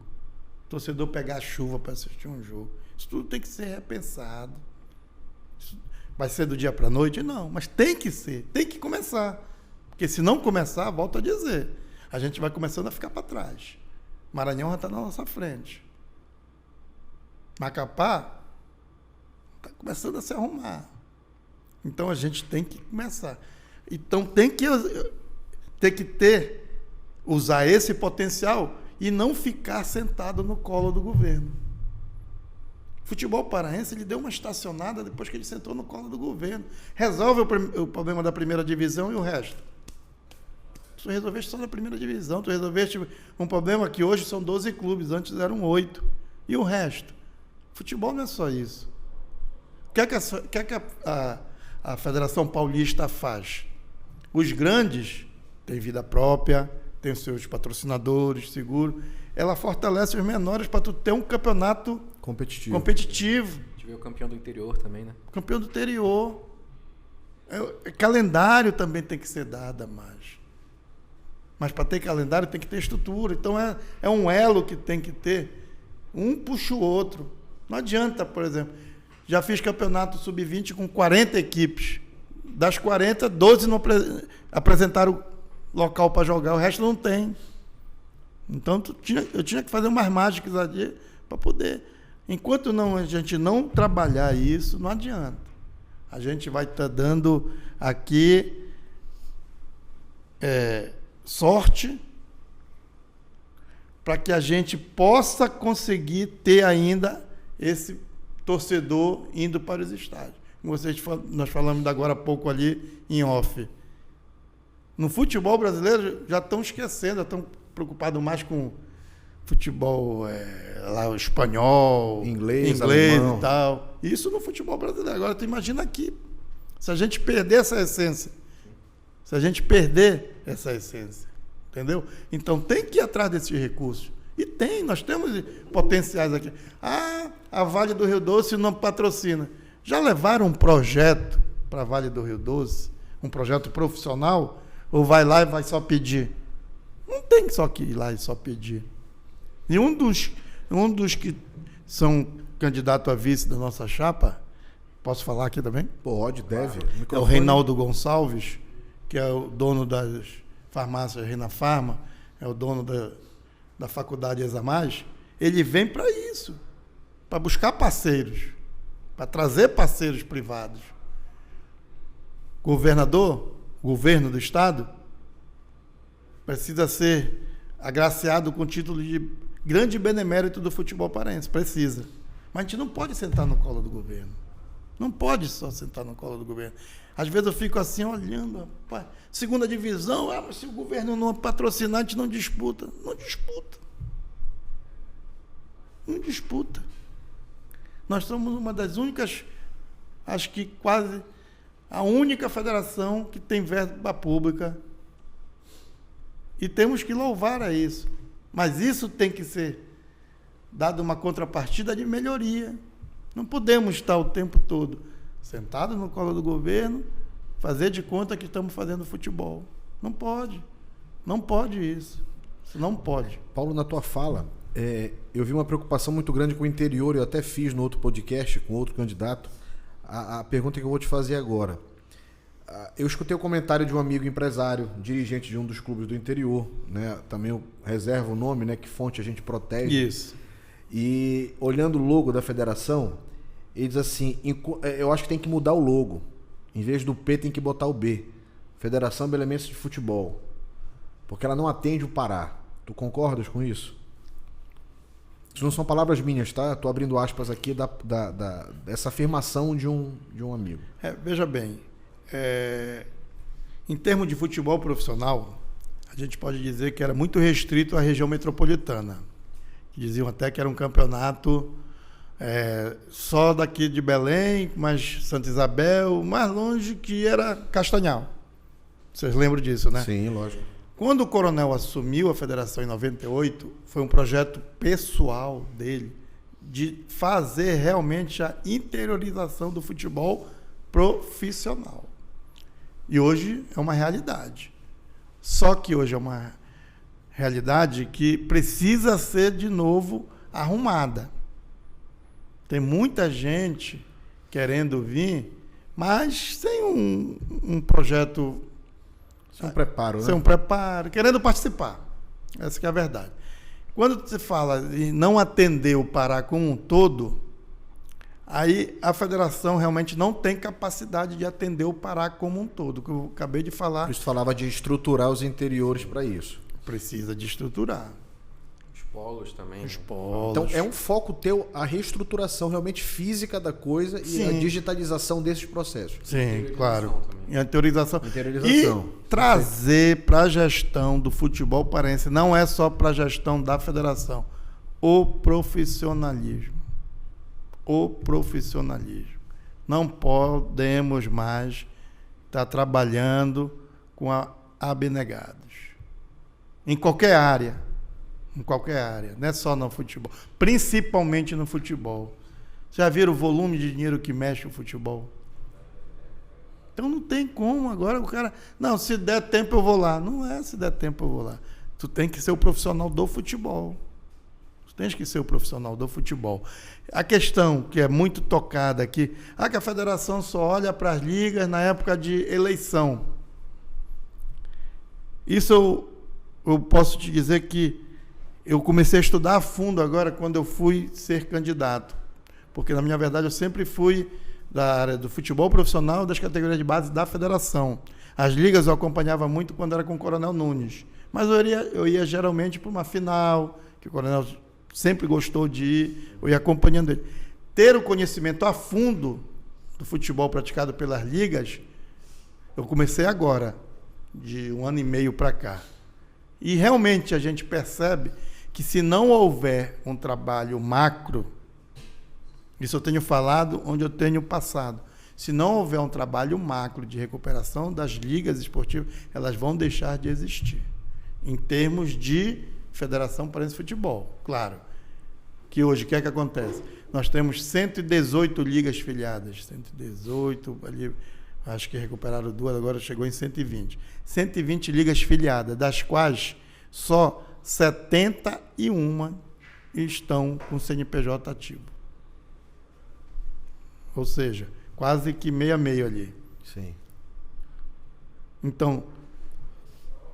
O torcedor pegar chuva para assistir um jogo. Isso tudo tem que ser repensado. Isso vai ser do dia para a noite? Não, mas tem que ser. Tem que começar. Porque se não começar, volto a dizer, a gente vai começando a ficar para trás. Maranhão já está na nossa frente. Macapá está começando a se arrumar. Então a gente tem que começar. Então tem que usar esse potencial e não ficar sentado no colo do governo. O futebol paraense ele deu uma estacionada depois que ele sentou no colo do governo. Resolve o problema da primeira divisão e o resto. Tu resolveste só da primeira divisão, tu resolveste um problema que hoje são 12 clubes, antes eram 8. E o resto? Futebol não é só isso. O que é que a Federação Paulista faz? Os grandes têm vida própria, têm os seus patrocinadores, seguro. Ela fortalece os menores para tu ter um campeonato competitivo. A gente vê o campeão do interior também, né? O campeão do interior. Calendário também tem que ser dado a mais. Mas para ter calendário tem que ter estrutura. Então é um elo que tem que ter. Um puxa o outro. Não adianta, por exemplo. Já fiz campeonato sub-20 com 40 equipes. Das 40, 12 não apresentaram local para jogar, o resto não tem. Então eu tinha que fazer umas mágicas ali para poder. Enquanto a gente não trabalhar isso, não adianta. A gente vai estar dando aqui sorte para que a gente possa conseguir ter ainda esse torcedor indo para os estádios. Nós falamos agora há pouco ali em off. No futebol brasileiro já estão esquecendo, já estão preocupados mais com futebol lá, o espanhol, inglês e tal. Isso no futebol brasileiro. Agora tu imagina aqui, se a gente perder essa essência, entendeu? Então tem que ir atrás desses recursos. E nós temos potenciais aqui. A Vale do Rio Doce não patrocina. Já levaram um projeto para a Vale do Rio Doce? Um projeto profissional? Ou vai lá e vai só pedir? Não tem só que ir lá e só pedir. E um dos que são candidato a vice da nossa chapa, posso falar aqui também? Pode, deve. É o Reinaldo Gonçalves, que é o dono das farmácias Reina Farma, é o dono da faculdade Examais. Ele vem para isso, para buscar parceiros, para trazer parceiros privados. Governo do Estado, precisa ser agraciado com o título de grande benemérito do futebol paraense. Precisa. Mas a gente não pode sentar no colo do governo. Não pode só sentar no colo do governo. Às vezes eu fico assim olhando, rapaz, segunda divisão, mas se o governo não patrocinar, a gente não disputa. Não disputa. Nós somos uma das únicas, acho que quase a única federação que tem verba pública. E temos que louvar a isso. Mas isso tem que ser dado uma contrapartida de melhoria. Não podemos estar o tempo todo sentados no colo do governo, fazer de conta que estamos fazendo futebol. Não pode. Não pode isso. Não pode. Paulo, na tua fala, eu vi uma preocupação muito grande com o interior. Eu até fiz no outro podcast com outro candidato a pergunta que eu vou te fazer agora. Eu escutei o comentário de um amigo empresário, dirigente de um dos clubes do interior, né? Também eu reservo o nome, né? Que fonte a gente protege. Isso. E olhando o logo da federação, ele diz assim, eu acho que tem que mudar o logo. Em vez do P tem que botar o B. Federação Belemense de Futebol. Porque ela não atende o Pará. Tu concordas com isso? Isso não são palavras minhas, tá? Estou abrindo aspas aqui dessa afirmação de um amigo. Veja bem, em termos de futebol profissional, a gente pode dizer que era muito restrito à região metropolitana. Diziam até que era um campeonato só daqui de Belém, mas Santa Isabel, mais longe que era Castanhal. Vocês lembram disso, né? Sim, lógico. Quando o Coronel assumiu a federação em 98, foi um projeto pessoal dele de fazer realmente a interiorização do futebol profissional. E hoje é uma realidade. Só que hoje é uma realidade que precisa ser de novo arrumada. Tem muita gente querendo vir, mas sem um projeto... Sem um preparo, né? Sem um preparo, querendo participar. Essa que é a verdade. Quando se fala em não atender o Pará como um todo, aí a federação realmente não tem capacidade de atender o Pará como um todo, que eu acabei de falar. Por isso falava de estruturar os interiores para isso. Precisa de estruturar. Os polos também. Os polos. Então é um foco teu a reestruturação realmente física da coisa. Sim. E a digitalização desses processos. Sim, claro. E a interiorização. Interiorização. E trazer para a gestão do futebol paraense, não é só para a gestão da federação, o profissionalismo. O profissionalismo. Não podemos mais estar trabalhando com abnegados. Em qualquer área. Em qualquer área. Não é só no futebol. Principalmente no futebol. Já viram o volume de dinheiro que mexe o futebol? Então não tem como. Agora o cara... Não, se der tempo eu vou lá. Não é se der tempo eu vou lá. Tu tem que ser o profissional do futebol. Tu tens que ser o profissional do futebol. A questão que é muito tocada aqui, que a federação só olha para as ligas na época de eleição. Isso eu posso te dizer que eu comecei a estudar a fundo agora quando eu fui ser candidato. Porque, na minha verdade, eu sempre fui da área do futebol profissional, das categorias de base da federação. As ligas eu acompanhava muito quando era com o Coronel Nunes. Mas eu ia geralmente para uma final, que o Coronel sempre gostou de ir, eu ia acompanhando ele. Ter o conhecimento a fundo do futebol praticado pelas ligas, eu comecei agora. de 1 ano e meio para cá. E realmente a gente percebe que se não houver um trabalho macro, isso eu tenho falado onde eu tenho passado, se não houver um trabalho macro de recuperação das ligas esportivas, elas vão deixar de existir. Em termos de Federação Paraense de Futebol, claro. Que hoje, o que é que acontece? Nós temos 118 ligas filiadas, 118, ali, acho que recuperaram 2, agora chegou em 120. 120 ligas filiadas, das quais só 71 estão com CNPJ ativo. Ou seja, quase que meio a meio ali. Sim. Então,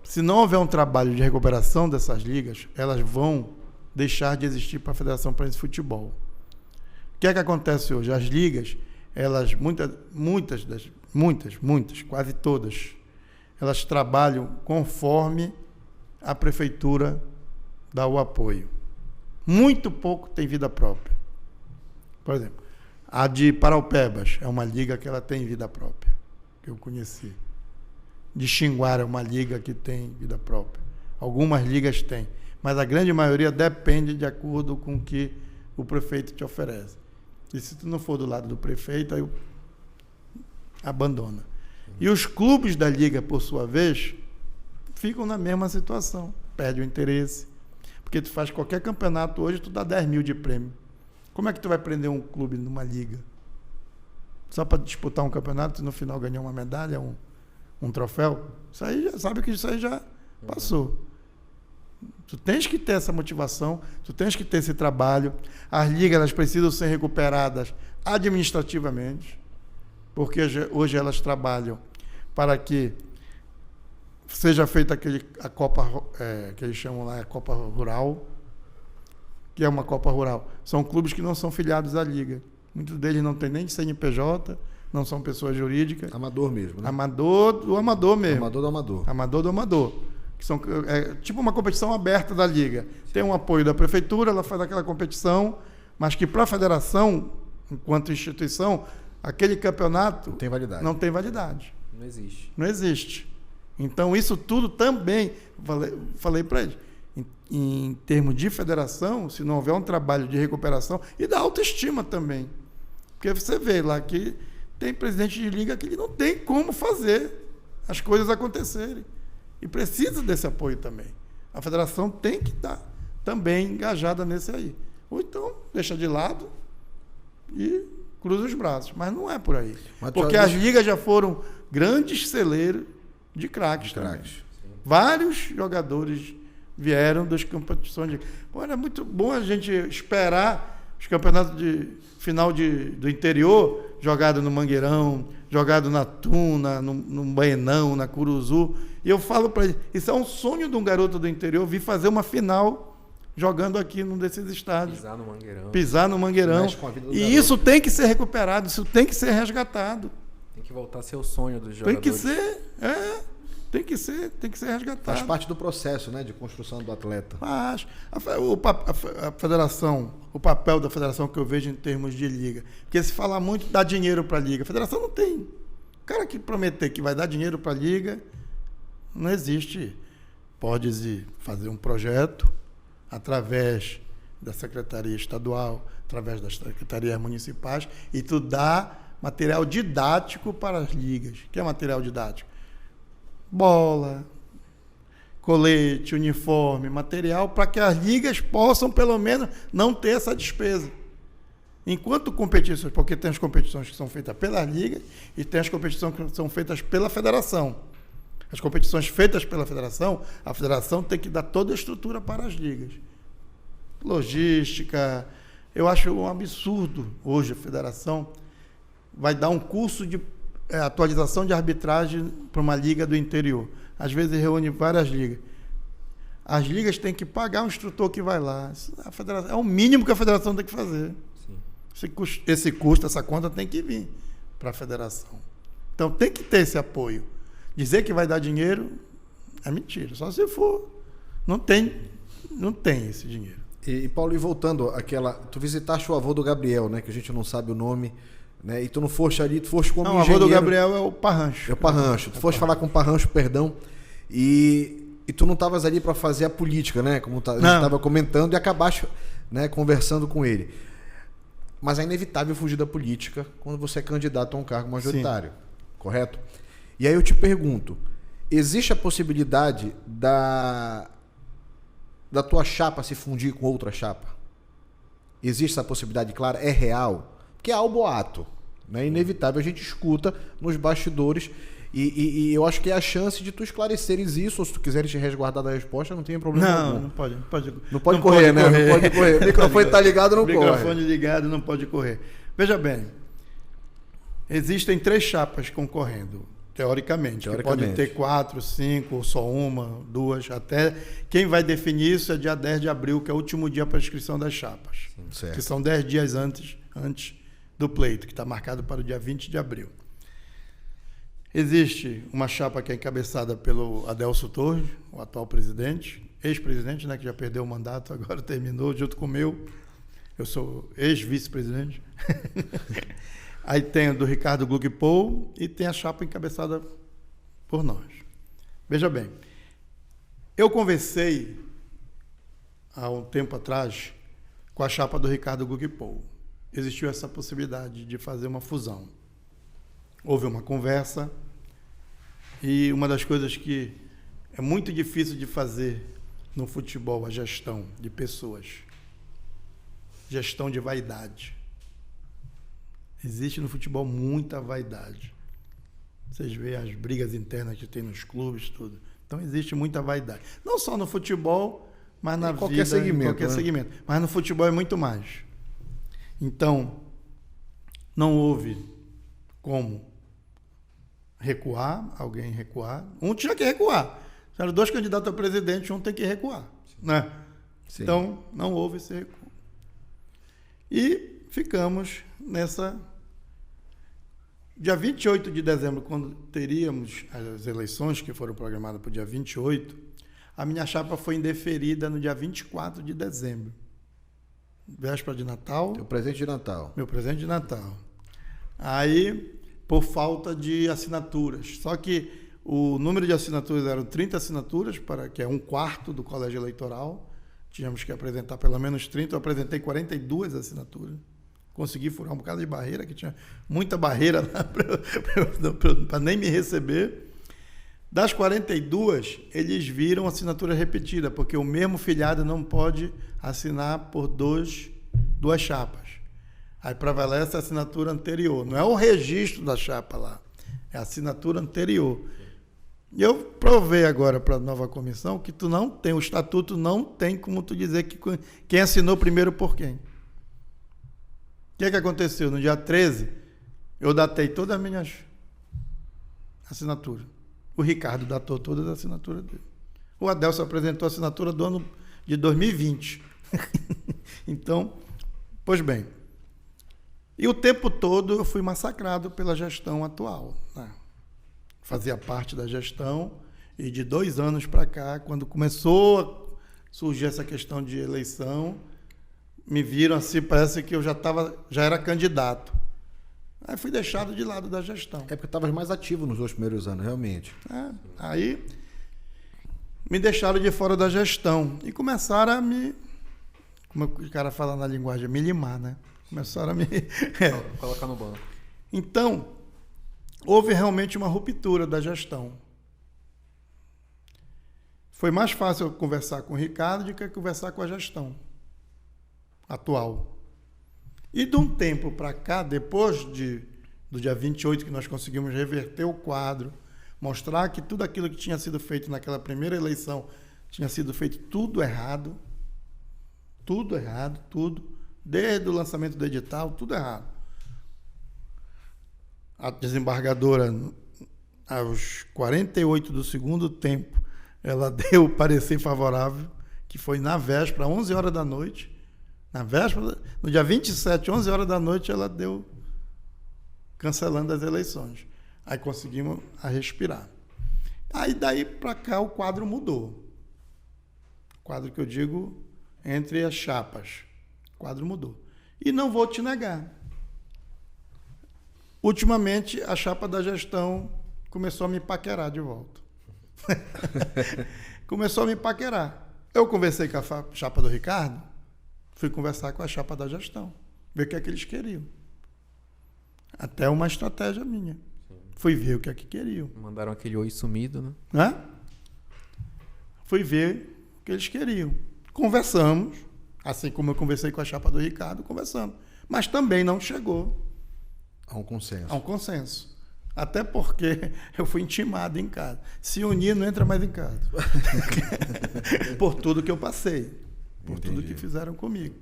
se não houver um trabalho de recuperação dessas ligas, elas vão deixar de existir para a Federação Paraense de Futebol. O que é que acontece hoje? As ligas, elas, muitas, quase todas, elas trabalham conforme a prefeitura dá o apoio. Muito pouco tem vida própria. Por exemplo, a de Paraupebas é uma liga que ela tem vida própria, que eu conheci. De Xinguara é uma liga que tem vida própria. Algumas ligas têm, mas a grande maioria depende de acordo com o que o prefeito te oferece. E se tu não for do lado do prefeito, aí abandona. E os clubes da liga, por sua vez, ficam na mesma situação. Perde o interesse. Porque tu faz qualquer campeonato hoje, tu dá 10 mil de prêmio. Como é que tu vai prender um clube numa liga? Só para disputar um campeonato e no final ganhar uma medalha, um troféu? Isso aí, já sabe que isso aí já passou. Tu tens que ter essa motivação, tu tens que ter esse trabalho. As ligas, elas precisam ser recuperadas administrativamente, porque hoje elas trabalham para que seja feita a Copa, que eles chamam lá, a Copa Rural, que é uma Copa Rural. São clubes que não são filiados à liga. Muitos deles não têm nem CNPJ, não são pessoas jurídicas. Amador mesmo, né? Amador do amador mesmo. Amador do amador. Amador do amador. Que são, tipo uma competição aberta da liga. Tem um apoio da prefeitura, ela faz aquela competição, mas que para a federação, enquanto instituição, aquele campeonato não tem validade. Não tem validade. Não existe. Não existe. Então, isso tudo também, falei para eles, em termos de federação, se não houver um trabalho de recuperação e da autoestima também. Porque você vê lá que tem presidente de liga que ele não tem como fazer as coisas acontecerem. E precisa desse apoio também. A federação tem que estar também engajada nesse aí. Ou então, deixa de lado e cruza os braços. Mas não é por aí. Porque as ligas já foram grandes celeiros de craques também. Vários jogadores vieram das competições de... Pô, é muito bom a gente esperar os campeonatos de final do interior, jogado no Mangueirão, jogado na Tuna, no Baenão, na Curuzu. E eu falo para ele, isso é um sonho de um garoto do interior vir fazer uma final jogando aqui num desses estádios. Pisar no Mangueirão. E isso tem que ser recuperado, isso tem que ser resgatado. Tem que voltar a ser o sonho dos jogadores. Tem que ser resgatado. Faz parte do processo, né, de construção do atleta. Faz. A federação, o papel da federação que eu vejo em termos de liga. Porque se falar muito, dá dinheiro para a liga. A federação não tem. O cara que prometer que vai dar dinheiro para a liga, não existe. Pode fazer um projeto através da Secretaria Estadual, através das Secretarias Municipais, e tu dá material didático para as ligas. O que é material didático? Bola, colete, uniforme, material, para que as ligas possam, pelo menos, não ter essa despesa. Enquanto competições, porque tem as competições que são feitas pela liga e tem as competições que são feitas pela federação. As competições feitas pela federação, a federação tem que dar toda a estrutura para as ligas. Logística. Eu acho um absurdo hoje a federação vai dar um curso de atualização de arbitragem para uma liga do interior. Às vezes reúne várias ligas. As ligas têm que pagar um instrutor que vai lá. É o mínimo que a federação tem que fazer. Esse custo, essa conta tem que vir para a federação. Então tem que ter esse apoio. Dizer que vai dar dinheiro é mentira. Só se for. Não tem esse dinheiro. E Paulo, e voltando àquela... Tu visitaste o avô do Gabriel, né? Que a gente não sabe o nome. né? E tu não foste ali, tu foste como Não, o avô do Gabriel é o Parrancho. É o Parrancho. Tu foste falar com o Parrancho, perdão, e tu não estavas ali para fazer a política, né? Como a gente estava comentando, e acabaste, né, conversando com ele. Mas é inevitável fugir da política quando você é candidato a um cargo majoritário, correto? E aí eu te pergunto, existe a possibilidade da tua chapa se fundir com outra chapa? Existe essa possibilidade, claro, é real? Porque há o boato, né? É inevitável, a gente escuta nos bastidores e eu acho que é a chance de tu esclareceres isso, ou se tu quiseres te resguardar da resposta, não tem problema algum. Não pode correr, né? Não pode correr. O microfone está ligado, não corre. O microfone ligado não pode correr. Veja bem, existem 3 chapas concorrendo, teoricamente. Pode ter 4, 5, ou só uma, 2, até. Quem vai definir isso é dia 10 de abril, que é o último dia para a inscrição das chapas. Certo. Que são 10 dias antes do pleito, que está marcado para o dia 20 de abril. Existe uma chapa que é encabeçada pelo Adelso Torres, o atual presidente, ex-presidente, né, que já perdeu o mandato, agora terminou junto com o meu. Eu sou ex-vice-presidente. Aí tem o do Ricardo Gluckpol e tem a chapa encabeçada por nós. Veja bem, eu conversei há um tempo atrás com a chapa do Ricardo Gluckpol. Existiu essa possibilidade de fazer uma fusão. Houve uma conversa e uma das coisas que é muito difícil de fazer no futebol, a gestão de pessoas. Gestão de vaidade. Existe no futebol muita vaidade. Vocês veem as brigas internas que tem nos clubes, tudo. Então existe muita vaidade. Não só no futebol, mas na vida, em qualquer segmento. Mas no futebol é muito mais. Então, não houve como alguém recuar. Um tinha que recuar. Eram 2 candidatos a presidente, um tem que recuar. Né? Sim. Então, não houve esse recuo. E ficamos nessa... Dia 28 de dezembro, quando teríamos as eleições, que foram programadas para o dia 28, a minha chapa foi indeferida no dia 24 de dezembro. Véspera de Natal. Teu presente de Natal. Meu presente de Natal. Aí, por falta de assinaturas. Só que o número de assinaturas eram 30 assinaturas, que é 1/4 do colégio eleitoral. Tínhamos que apresentar pelo menos 30. Eu apresentei 42 assinaturas. Consegui furar um bocado de barreira, que tinha muita barreira lá para nem me receber. Das 42, eles viram assinatura repetida, porque o mesmo filiado não pode assinar por 2 chapas. Aí prevalece a assinatura anterior. Não é o registro da chapa lá, é a assinatura anterior. E eu provei agora para a nova comissão que tu não tem, o estatuto não tem como tu dizer que quem assinou primeiro por quem. O que aconteceu? No dia 13, eu datei todas as minhas assinaturas. O Ricardo datou todas as assinaturas dele. O Adelso apresentou a assinatura do ano de 2020. Então, pois bem. E o tempo todo eu fui massacrado pela gestão atual. Né? Fazia parte da gestão e de 2 anos para cá, quando começou a surgir essa questão de eleição, me viram assim, parece que eu já era candidato. Aí fui deixado de lado da gestão. É porque estavas mais ativo nos 2 primeiros anos, realmente. Aí me deixaram de fora da gestão e começaram a me, como o cara fala na linguagem, me limar, né? Começaram a me... Colocar no banco. Então, houve realmente uma ruptura da gestão. Foi mais fácil eu conversar com o Ricardo do que conversar com a gestão atual. E de um tempo para cá, depois do dia 28, que nós conseguimos reverter o quadro, mostrar que tudo aquilo que tinha sido feito naquela primeira eleição tinha sido feito tudo errado, desde o lançamento do edital, tudo errado. A desembargadora, aos 48 do segundo tempo, ela deu o parecer favorável, que foi na véspera, 11 horas da noite. Na véspera, no dia 27, 11 horas da noite, ela deu cancelando as eleições. Aí conseguimos respirar. Aí daí para cá o quadro mudou. O quadro que eu digo entre as chapas. O quadro mudou. E não vou te negar. Ultimamente, a chapa da gestão começou a me paquerar de volta. Começou a me paquerar. Eu conversei com a chapa do Ricardo, fui conversar com a chapa da gestão, ver o que é que eles queriam. Até uma estratégia minha. Fui ver o que é que queriam. Mandaram aquele oi sumido, né? Né? Fui ver o que eles queriam. Conversamos, assim como eu conversei com a chapa do Ricardo, conversamos. Mas também não chegou a um consenso. A um consenso. Até porque eu fui intimado em casa. Se unir, não entra mais em casa. Por tudo que eu passei. Por tudo que fizeram comigo.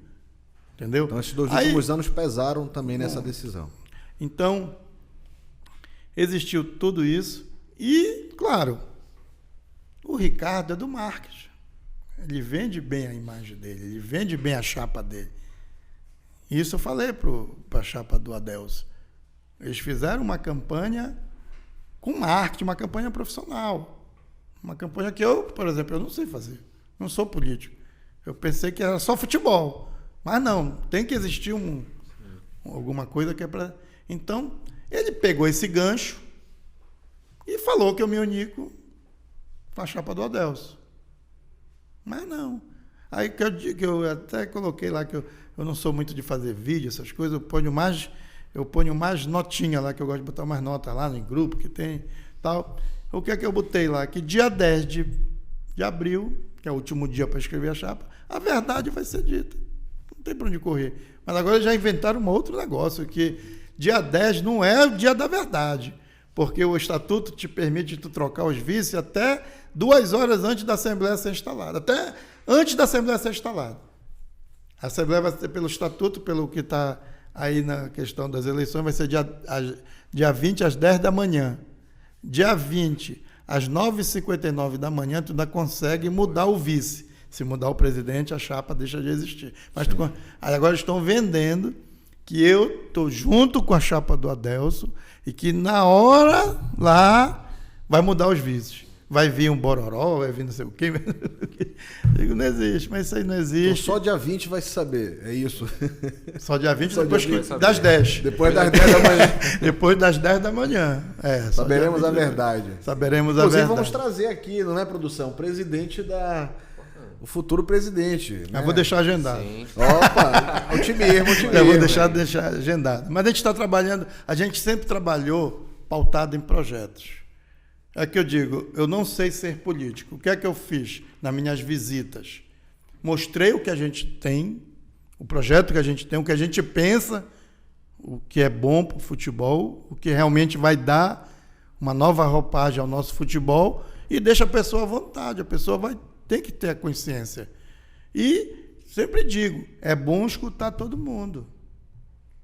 Entendeu? Então, esses 2 últimos anos pesaram também nessa decisão. Então, existiu tudo isso. E, claro, o Ricardo é do marketing. Ele vende bem a imagem dele. Ele vende bem a chapa dele. Isso eu falei para a chapa do Adelso. Eles fizeram uma campanha com marketing, uma campanha profissional. Uma campanha que eu, por exemplo, eu não sei fazer. Não sou político. Eu pensei que era só futebol. Mas não, tem que existir alguma coisa que é para... Então, ele pegou esse gancho e falou que eu me uni com a chapa do Adelso. Mas não. Aí que eu até coloquei lá que eu não sou muito de fazer vídeo, essas coisas, eu ponho mais notinha lá, que eu gosto de botar mais nota lá no grupo que tem, tal. O que é que eu botei lá? Que dia 10 de abril, que é o último dia para escrever a chapa, a verdade vai ser dita. Não tem para onde correr. Mas agora já inventaram um outro negócio, que dia 10 não é o dia da verdade, porque o estatuto te permite tu trocar os vices até 2 horas antes da Assembleia ser instalada. Até antes da Assembleia ser instalada. A Assembleia vai ser pelo estatuto, pelo que está aí na questão das eleições, vai ser dia 20 às 10 da manhã. Dia 20 às 9h59 da manhã, tu ainda consegue mudar o vice. Se mudar o presidente, a chapa deixa de existir. Mas agora estão vendendo que eu estou junto com a chapa do Adelso e que na hora lá vai mudar os vices. Vai vir um bororó, vai vir não sei o quê. Digo, não existe, mas isso aí não existe. Então só dia 20 vai se saber, é isso. Só dia 20, só depois dia das 10. Depois das 10 da manhã. Depois das 10 da manhã. Saberemos a verdade. Saberemos a verdade. Inclusive, vamos trazer aqui, não é, produção? O presidente o futuro presidente. Né? Eu vou deixar agendado. Sim. Opa, otimismo. Eu vou deixar agendado. Mas a gente está trabalhando, a gente sempre trabalhou pautado em projetos. É que eu digo, eu não sei ser político. O que é que eu fiz nas minhas visitas? Mostrei o que a gente tem, o projeto que a gente tem, o que a gente pensa, o que é bom para o futebol, o que realmente vai dar uma nova roupagem ao nosso futebol e deixa a pessoa à vontade. A pessoa vai ter que ter a consciência. E sempre digo, é bom escutar todo mundo.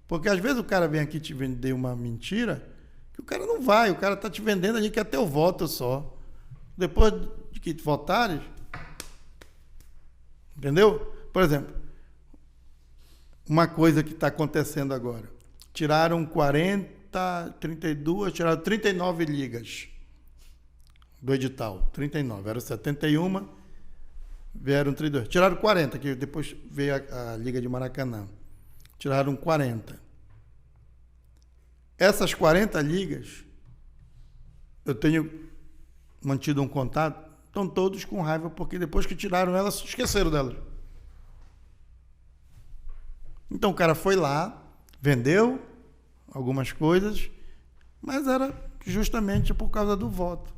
Porque às vezes o cara vem aqui te vender uma mentira... O cara não vai, o cara está te vendendo ali que é teu voto só. Depois de que te votares, entendeu? Por exemplo, uma coisa que está acontecendo agora. Tiraram tiraram 39 ligas do edital. 39, eram 71, vieram 32. Tiraram 40, que depois veio a Liga de Maracanã. Tiraram 40. Essas 40 ligas, eu tenho mantido um contato, estão todos com raiva, porque depois que tiraram elas, esqueceram delas. Então o cara foi lá, vendeu algumas coisas, mas era justamente por causa do voto.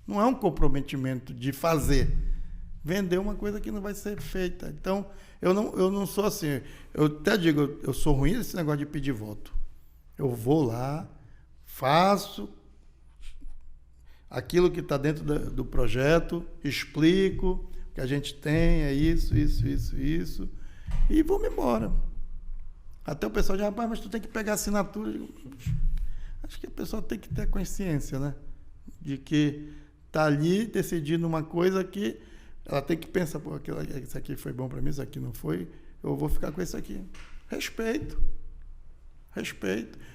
Não é um comprometimento de fazer. Vender uma coisa que não vai ser feita. Então, eu não sou assim. Eu até digo, eu sou ruim nesse negócio de pedir voto. Eu vou lá, faço aquilo que está dentro do projeto, explico o que a gente tem, é isso, e vou-me embora. Até o pessoal diz, rapaz, mas tu tem que pegar a assinatura. Eu digo, acho que a pessoa tem que ter consciência, né? De que está ali decidindo uma coisa que ela tem que pensar, pô, isso aqui foi bom para mim, isso aqui não foi, eu vou ficar com isso aqui. Respeito.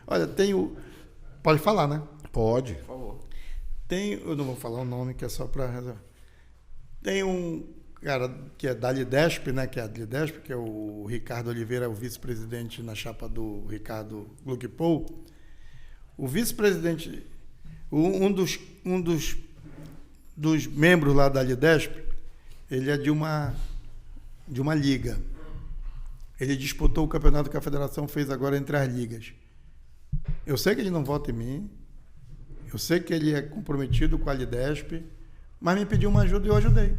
Olha, pode falar, né? Pode. Por favor. Eu não vou falar o nome, que é só para... Tem um cara que é da Lidesp, né? Que é a Lidesp, que é o Ricardo Oliveira, o vice-presidente na chapa do Ricardo Gluckpol. O vice-presidente, um dos membros lá da Lidesp, ele é de uma liga. Ele disputou o campeonato que a federação fez agora entre as ligas. Eu sei que ele não vota em mim, eu sei que ele é comprometido com a Lidesp, mas me pediu uma ajuda e eu ajudei.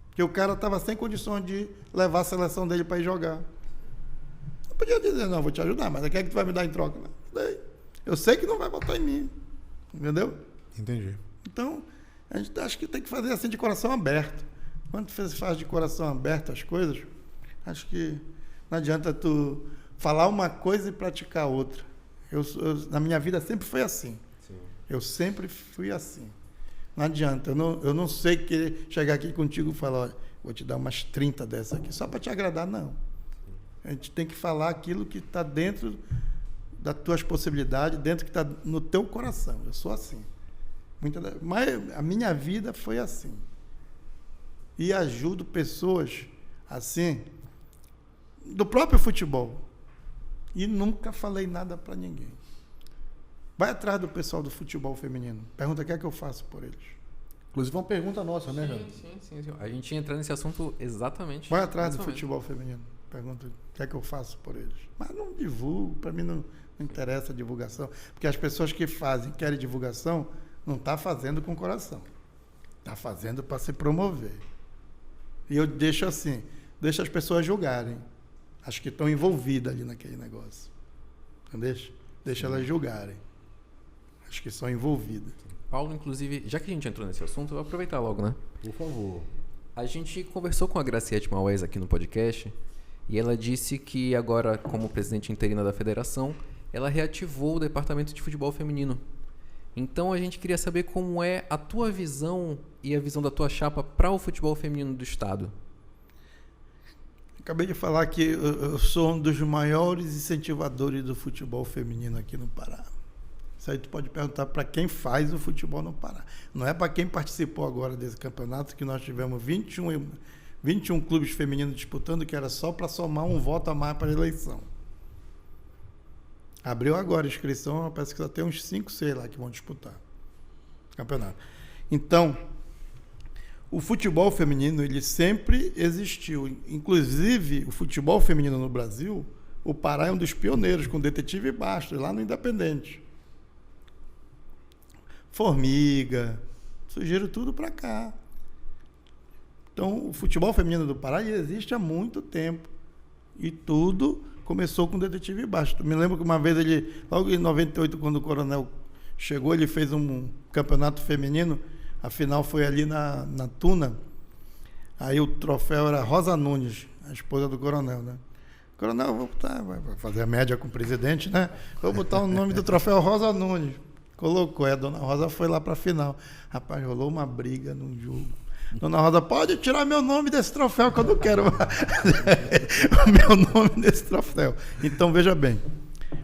Porque o cara estava sem condições de levar a seleção dele para ir jogar. Eu podia dizer, não, vou te ajudar, mas o que é que tu vai me dar em troca? Não, eu sei que não vai votar em mim. Entendeu? Entendi. Então, a gente acha que tem que fazer assim de coração aberto. Quando você faz de coração aberto as coisas, acho que não adianta tu falar uma coisa e praticar outra. Na minha vida sempre foi assim. Sim. Eu sempre fui assim. Não adianta. Eu não sei querer chegar aqui contigo e falar, olha, vou te dar umas 30 dessas aqui, só para te agradar, não. A gente tem que falar aquilo que está dentro das tuas possibilidades, dentro que está no teu coração. Eu sou assim. Mas a minha vida foi assim. E ajudo pessoas assim, do próprio futebol. E nunca falei nada para ninguém. Vai atrás do pessoal do futebol feminino. Pergunta o que é que eu faço por eles. Inclusive uma pergunta nossa, né, Jânio? Sim. A gente ia entrar nesse assunto exatamente. Vai atrás do futebol feminino. Pergunta o que é que eu faço por eles. Mas não divulgo, para mim não interessa a divulgação. Porque as pessoas que fazem, querem divulgação, não está fazendo com o coração. Está fazendo para se promover. E eu deixo assim, deixo as pessoas julgarem. As que estão envolvidas ali naquele negócio. Entendeu? Deixa elas julgarem. As que são envolvidas. Paulo, inclusive, já que a gente entrou nesse assunto, eu vou aproveitar logo, né? Por favor. A gente conversou com a Graciete Maués aqui no podcast e ela disse que agora, como presidente interina da federação, ela reativou o departamento de futebol feminino. Então a gente queria saber como é a tua visão e a visão da tua chapa para o futebol feminino do estado. Acabei de falar que eu sou um dos maiores incentivadores do futebol feminino aqui no Pará. Isso aí tu pode perguntar para quem faz o futebol no Pará. Não é para quem participou agora desse campeonato, que nós tivemos 21 clubes femininos disputando, que era só para somar um voto a mais para a eleição. Abriu agora a inscrição, parece que só tem uns 5, 6 lá que vão disputar o campeonato. Então, o futebol feminino, ele sempre existiu. Inclusive, o futebol feminino no Brasil, o Pará é um dos pioneiros, com Detetive Bastos, lá no Independente. Formiga, surgiram tudo para cá. Então, o futebol feminino do Pará existe há muito tempo. E tudo começou com o Detetive Bastos. Me lembro que uma vez ele, logo em 98, quando o Coronel chegou, ele fez um campeonato feminino. A final foi ali na Tuna. Aí o troféu era Rosa Nunes, a esposa do Coronel, né? Coronel, vou botar, vai fazer a média com o presidente, né? Vou botar o nome do troféu Rosa Nunes. Colocou, a dona Rosa foi lá para a final. Rapaz, rolou uma briga num jogo. Dona Rosa, pode tirar meu nome desse troféu, que eu não quero o meu nome desse troféu. Então, veja bem,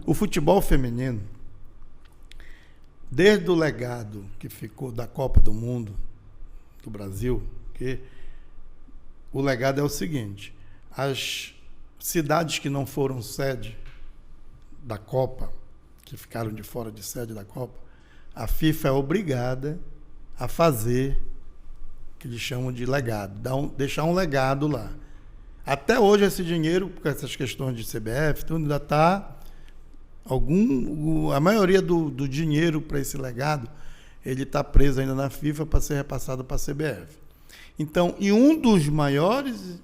o futebol feminino, desde o legado que ficou da Copa do Mundo do Brasil, que o legado é o seguinte: as cidades que não foram sede da Copa, que ficaram de fora de sede da Copa, a FIFA é obrigada a fazer o que eles chamam de legado, deixar um legado lá. Até hoje esse dinheiro, com essas questões de CBF, tudo ainda está... a maioria do dinheiro para esse legado, ele está preso ainda na FIFA para ser repassado para a CBF. Então, e um dos maiores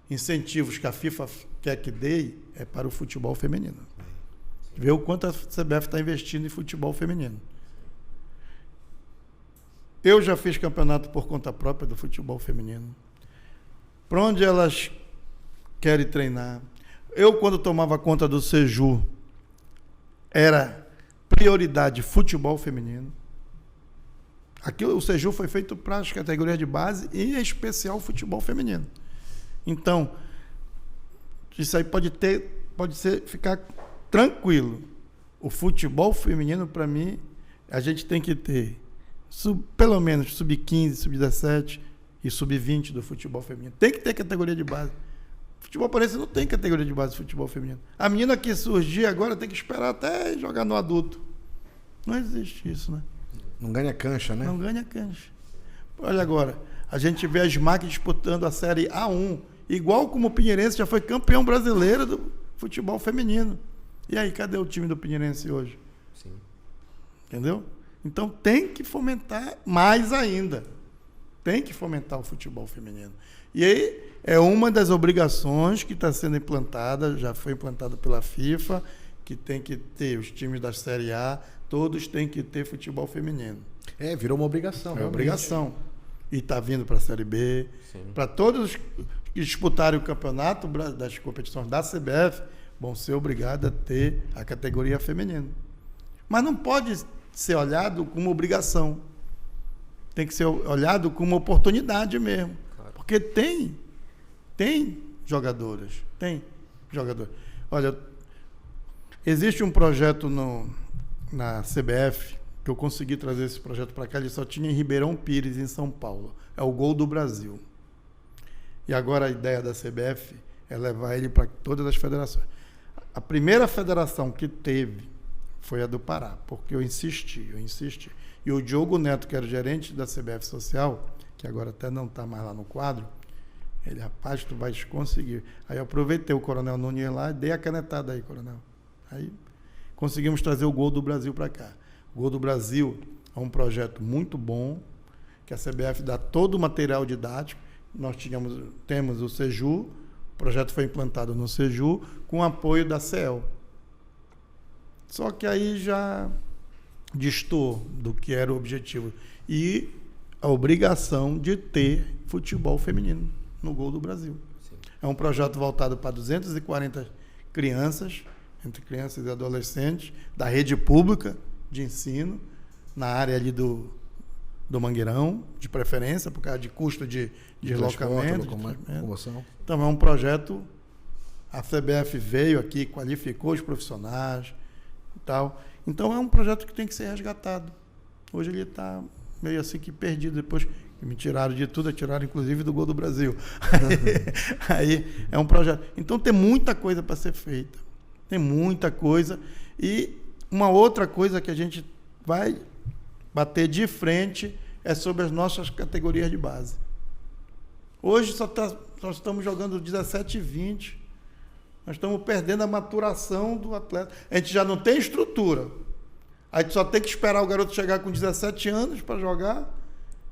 incentivos que a FIFA quer que dê é para o futebol feminino. Vê o quanto a CBF está investindo em futebol feminino. Eu já fiz campeonato por conta própria do futebol feminino. Para onde elas querem treinar. Eu, quando tomava conta do Seju, era prioridade futebol feminino. Aqui o Seju foi feito para as categorias de base e em especial futebol feminino. Então, isso aí ficar tranquilo. O futebol feminino, para mim, a gente tem que ter pelo menos sub-15, sub-17 e sub-20 do futebol feminino. Tem que ter categoria de base. Futebol paraense não tem categoria de base de futebol feminino. A menina que surgir agora tem que esperar até jogar no adulto. Não existe isso, né? Não ganha cancha, né? Não ganha cancha. Olha agora, a gente vê a SMAC disputando a Série A1, igual como o Pinheirense já foi campeão brasileiro do futebol feminino. E aí, cadê o time do Pinheirense hoje? Sim. Entendeu? Então tem que fomentar mais ainda. Tem que fomentar o futebol feminino. E aí é uma das obrigações que está sendo implantada, já foi implantada pela FIFA, que tem que ter os times da Série A, todos têm que ter futebol feminino. Virou uma obrigação. É obrigação. E está vindo para a Série B. Para todos que disputarem o campeonato das competições da CBF, vão ser obrigados a ter a categoria feminina. Mas não pode ser olhado como obrigação. Tem que ser olhado como oportunidade mesmo. Claro. Porque tem jogadoras. Tem jogadoras. Olha, existe um projeto na CBF, que eu consegui trazer esse projeto para cá, ele só tinha em Ribeirão Pires, em São Paulo. É o Gol do Brasil. E agora a ideia da CBF é levar ele para todas as federações. A primeira federação que teve foi a do Pará, porque eu insisti. E o Diogo Neto, que era o gerente da CBF Social, que agora até não está mais lá no quadro, ele, rapaz, tu vais conseguir. Aí eu aproveitei o Coronel Nunes lá e dei a canetada aí, Coronel. Aí conseguimos trazer o Gol do Brasil para cá. O Gol do Brasil é um projeto muito bom, que a CBF dá todo o material didático. Nós temos o Seju, o projeto foi implantado no Seju, com apoio da CEL. Só que aí já distou do que era o objetivo. E a obrigação de ter futebol feminino no Gol do Brasil. Sim. É um projeto voltado para 240 crianças, entre crianças e adolescentes, da rede pública de ensino, na área ali do Mangueirão, de preferência, por causa de custo de deslocamento. Então, é um projeto, a CBF veio aqui, qualificou os profissionais e tal. Então, é um projeto que tem que ser resgatado. Hoje ele está meio assim que perdido, depois que me tiraram de tudo, tiraram inclusive do Gol do Brasil. Aí é um projeto. Então, tem muita coisa para ser feita. Tem muita coisa. E uma outra coisa que a gente vai bater de frente é sobre as nossas categorias de base. Hoje nós estamos jogando 17 e 20. Nós estamos perdendo a maturação do atleta. A gente já não tem estrutura. A gente só tem que esperar o garoto chegar com 17 anos para jogar.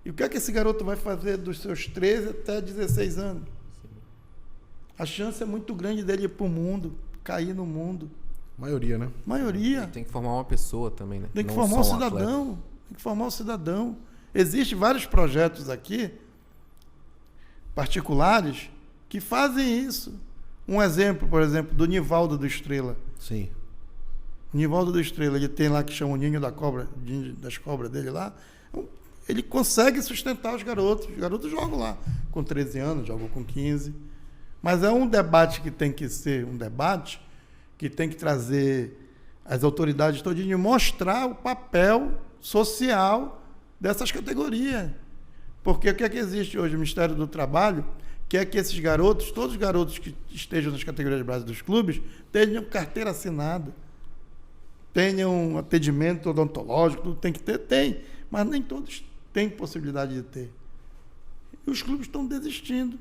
E o que é que esse garoto vai fazer dos seus 13 até 16 anos? Sim. A chance é muito grande dele ir para o mundo, cair no mundo. Maioria, né? Maioria. E tem que formar uma pessoa também, né? Tem que formar um cidadão. Tem que formar um cidadão. Existem vários projetos aqui, particulares, que fazem isso. Um exemplo, por exemplo, do Nivaldo do Estrela. Sim. O Nivaldo do Estrela, ele tem lá que chama o ninho da cobra, das cobras dele lá. Ele consegue sustentar os garotos. Os garotos jogam lá com 13 anos, jogam com 15. Mas é um debate que tem que ser um debate que tem que trazer as autoridades todas e mostrar o papel social dessas categorias. Porque o que é que existe hoje? O Ministério do Trabalho quer que esses garotos, todos os garotos que estejam nas categorias de base dos clubes, tenham carteira assinada, tenham atendimento odontológico, tudo tem que ter, tem, mas nem todos têm possibilidade de ter. E os clubes estão desistindo,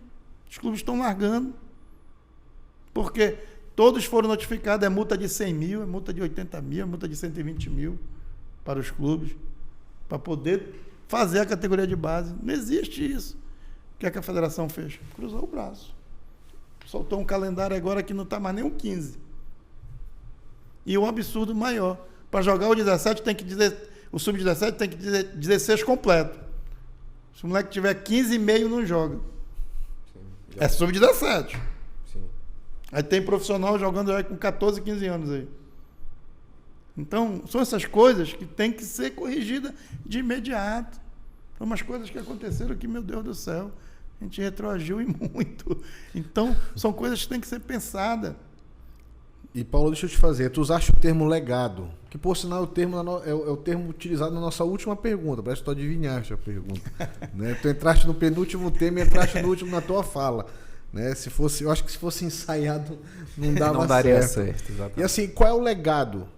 os clubes estão largando, porque todos foram notificados, é multa de 100 mil, é multa de 80 mil, é multa de 120 mil para os clubes, para poder fazer a categoria de base. Não existe isso. O que é que a federação fez? Cruzou o braço. Soltou um calendário agora que não está mais nem um 15. E um absurdo maior. Para jogar o 17 tem que dizer, o sub-17 tem que dizer 16 completo. Se o moleque tiver 15,5 não joga. Sim, é sub-17. Aí tem profissional jogando aí com 14, 15 anos aí. Então, são essas coisas que tem que ser corrigidas de imediato. São umas coisas que aconteceram que, meu Deus do céu, a gente retroagiu e muito. Então, são coisas que têm que ser pensadas. E, Paulo, deixa eu te fazer. Tu usaste o termo legado, que, por sinal, é o termo utilizado na nossa última pergunta. Parece que tu adivinhaste a pergunta. Né? Tu entraste no penúltimo tema e entraste no último na tua fala. né? Eu acho que se fosse ensaiado, não dava Não daria certo. certo, exatamente. E assim, qual é o legado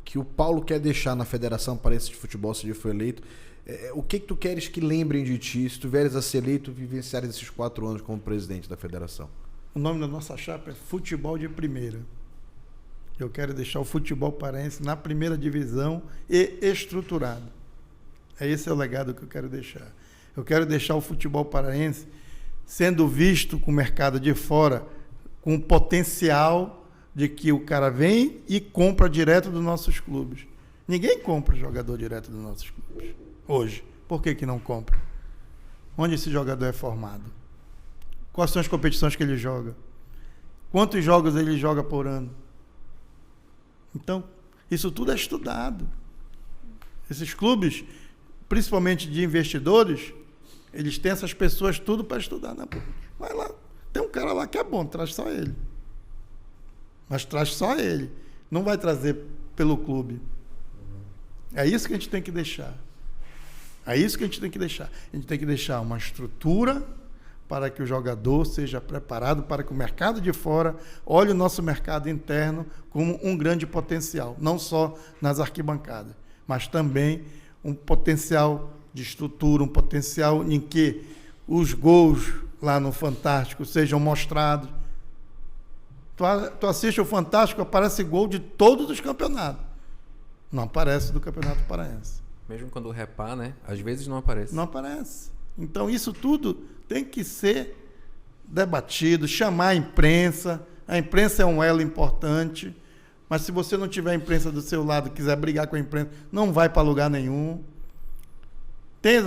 que o Paulo quer deixar na Federação Paraense de Futebol se ele for eleito? O que tu queres que lembrem de ti, se tu vieres a ser eleito, vivenciares esses 4 anos como presidente da federação? O nome da nossa chapa é Futebol de Primeira. Eu quero deixar o futebol paraense na primeira divisão e estruturado. Esse é o legado que eu quero deixar. Eu quero deixar o futebol paraense sendo visto com o mercado de fora, com o potencial de que o cara vem e compra direto dos nossos clubes. Ninguém compra jogador direto dos nossos clubes hoje. Por que não compra? Onde esse jogador é formado? Quais são as competições que ele joga? Quantos jogos ele joga por ano? Então, isso tudo é estudado. Esses clubes, principalmente de investidores, eles têm essas pessoas tudo para estudar. Né? Vai lá, tem um cara lá que é bom, traz só ele. Mas traz só ele. Não vai trazer pelo clube. É isso que a gente tem que deixar. É isso que a gente tem que deixar. A gente tem que deixar uma estrutura para que o jogador seja preparado, para que o mercado de fora olhe o nosso mercado interno como um grande potencial, não só nas arquibancadas, mas também um potencial de estrutura, um potencial em que os gols lá no Fantástico sejam mostrados. Tu assiste o Fantástico, aparece gol de todos os campeonatos. Não aparece do Campeonato Paraense. Mesmo quando o repar, né? Às vezes não aparece. Não aparece. Então, isso tudo tem que ser debatido, chamar a imprensa. A imprensa é um elo importante, mas se você não tiver a imprensa do seu lado, quiser brigar com a imprensa, não vai para lugar nenhum. Tem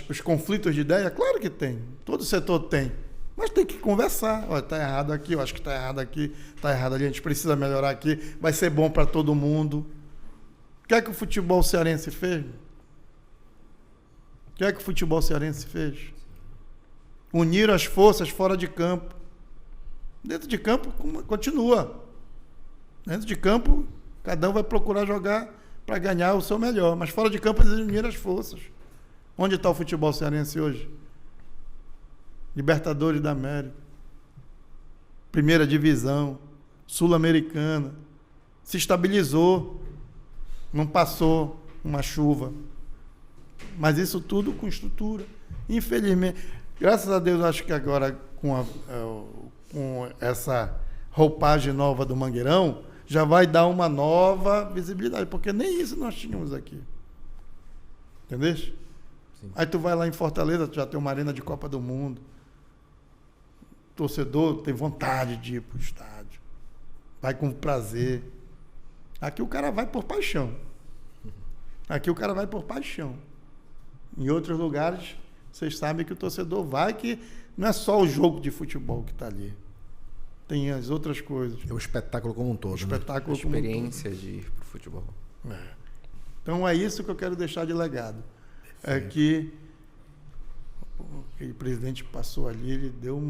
os conflitos de ideia? Claro que tem. Todo setor tem. Mas tem que conversar. Olha, está errado aqui, eu acho que está errado aqui, está errado ali, a gente precisa melhorar aqui, vai ser bom para todo mundo. O que é que o futebol cearense fez? O que é que o futebol cearense fez? Unir as forças fora de campo. Dentro de campo, continua. Dentro de campo, cada um vai procurar jogar para ganhar o seu melhor. Mas fora de campo, eles uniram as forças. Onde está o futebol cearense hoje? Libertadores da América. Primeira divisão. Sul-Americana. Se estabilizou. Não passou uma chuva. Mas isso tudo com estrutura. Infelizmente, graças a Deus, acho que agora com essa roupagem nova do Mangueirão, já vai dar uma nova visibilidade, porque nem isso nós tínhamos aqui. Entendeu? Sim. Aí tu vai lá em Fortaleza, tu já tem uma arena de Copa do Mundo. O torcedor tem vontade de ir para o estádio. Vai com prazer. Aqui o cara vai por paixão. Aqui o cara vai por paixão. Em outros lugares, vocês sabem que o torcedor vai, que não é só o jogo de futebol que está ali. Tem as outras coisas. É o espetáculo como um todo. A experiência de ir para o futebol. Então é isso que eu quero deixar de legado. É que o presidente passou ali, ele deu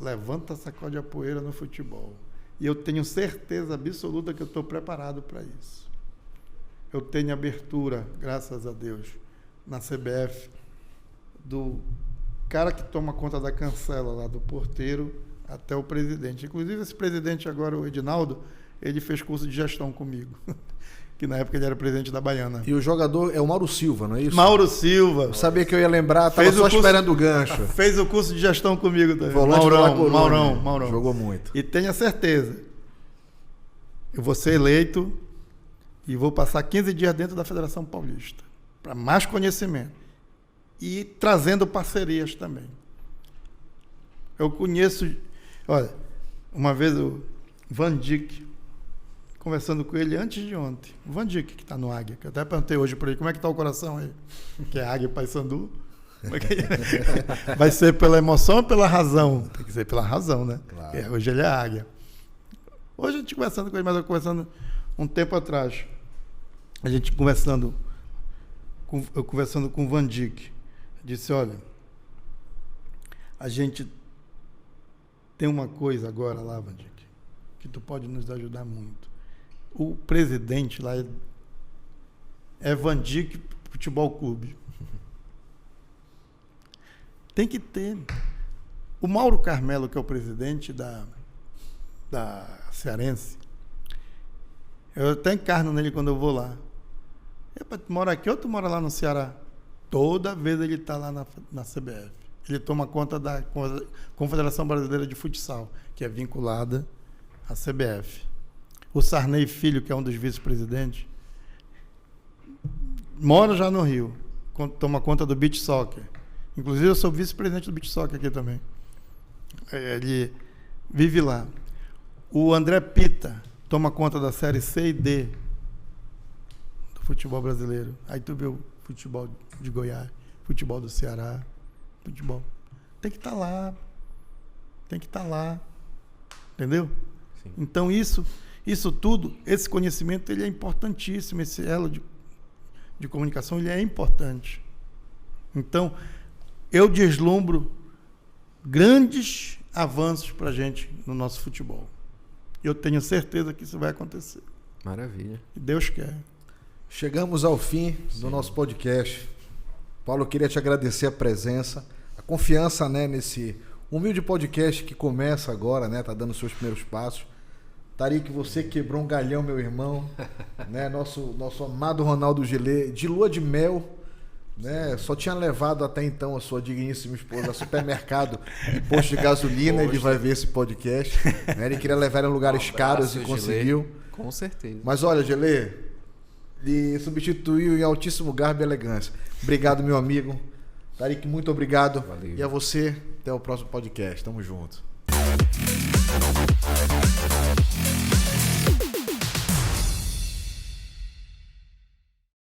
levanta, sacode a poeira no futebol. E eu tenho certeza absoluta que eu estou preparado para isso. Eu tenho abertura, graças a Deus, na CBF, do cara que toma conta da cancela lá, do porteiro até o presidente. Inclusive, esse presidente agora, o Edinaldo, ele fez curso de gestão comigo, que na época ele era presidente da Baiana. E o jogador é o Mauro Silva, não é isso? Mauro Silva. Eu sabia que eu ia lembrar, estava só esperando o gancho. Fez o curso de gestão comigo também. Maurão. Jogou muito. E tenha certeza, eu vou ser eleito e vou passar 15 dias dentro da Federação Paulista, para mais conhecimento. E trazendo parcerias também. Eu conheço... Olha, uma vez o Van Dijk, conversando com ele antes de ontem. O Van Dijk, que está no Águia, que eu até perguntei hoje para ele, como é que está o coração aí? Que é Águia e Paysandu. Vai ser pela emoção ou pela razão? Tem que ser pela razão, né? Claro. Hoje ele é Águia. Hoje a gente conversando com ele, mas eu conversando um tempo atrás. Eu conversando com o Van Dijk. Disse, olha, a gente tem uma coisa agora lá, Van Dijk, que tu pode nos ajudar muito. O presidente lá é Van Dijk Futebol Clube. Tem que ter. O Mauro Carmelo, que é o presidente da Cearense, eu até encarno nele quando eu vou lá. Epa, tu mora aqui ou tu mora lá no Ceará? Toda vez ele está lá na CBF. Ele toma conta da Confederação Brasileira de Futsal, que é vinculada à CBF. O Sarney Filho, que é um dos vice-presidentes, mora já no Rio, toma conta do Beach Soccer. Inclusive, eu sou vice-presidente do Beach Soccer aqui também. Ele vive lá. O André Pita toma conta da Série C e D do futebol brasileiro. Aí tu vê o futebol de Goiás, futebol do Ceará, futebol. Tem que estar lá. Tem que estar lá. Entendeu? Sim. Então, isso tudo, esse conhecimento, ele é importantíssimo. Esse elo de comunicação, ele é importante. Então, eu deslumbro grandes avanços para a gente no nosso futebol. Eu tenho certeza que isso vai acontecer. Maravilha. E Deus quer. Chegamos ao fim do nosso podcast. Paulo, eu queria te agradecer a presença, a confiança, né, nesse humilde podcast que começa agora, né, tá dando seus primeiros passos. Tarik, você quebrou um galhão, meu irmão, né, nosso amado Ronaldo Gillet, de lua de mel, né, só tinha levado até então a sua digníssima esposa a supermercado e posto de gasolina. Ele vai ver esse podcast, né, ele queria levar ela em lugares caros e conseguiu. Gillet, com certeza. Mas olha, Gillet, lhe substituiu em altíssimo garbo e elegância. Obrigado, meu amigo. Tarik, muito obrigado. Valeu. E a você, até o próximo podcast. Tamo junto.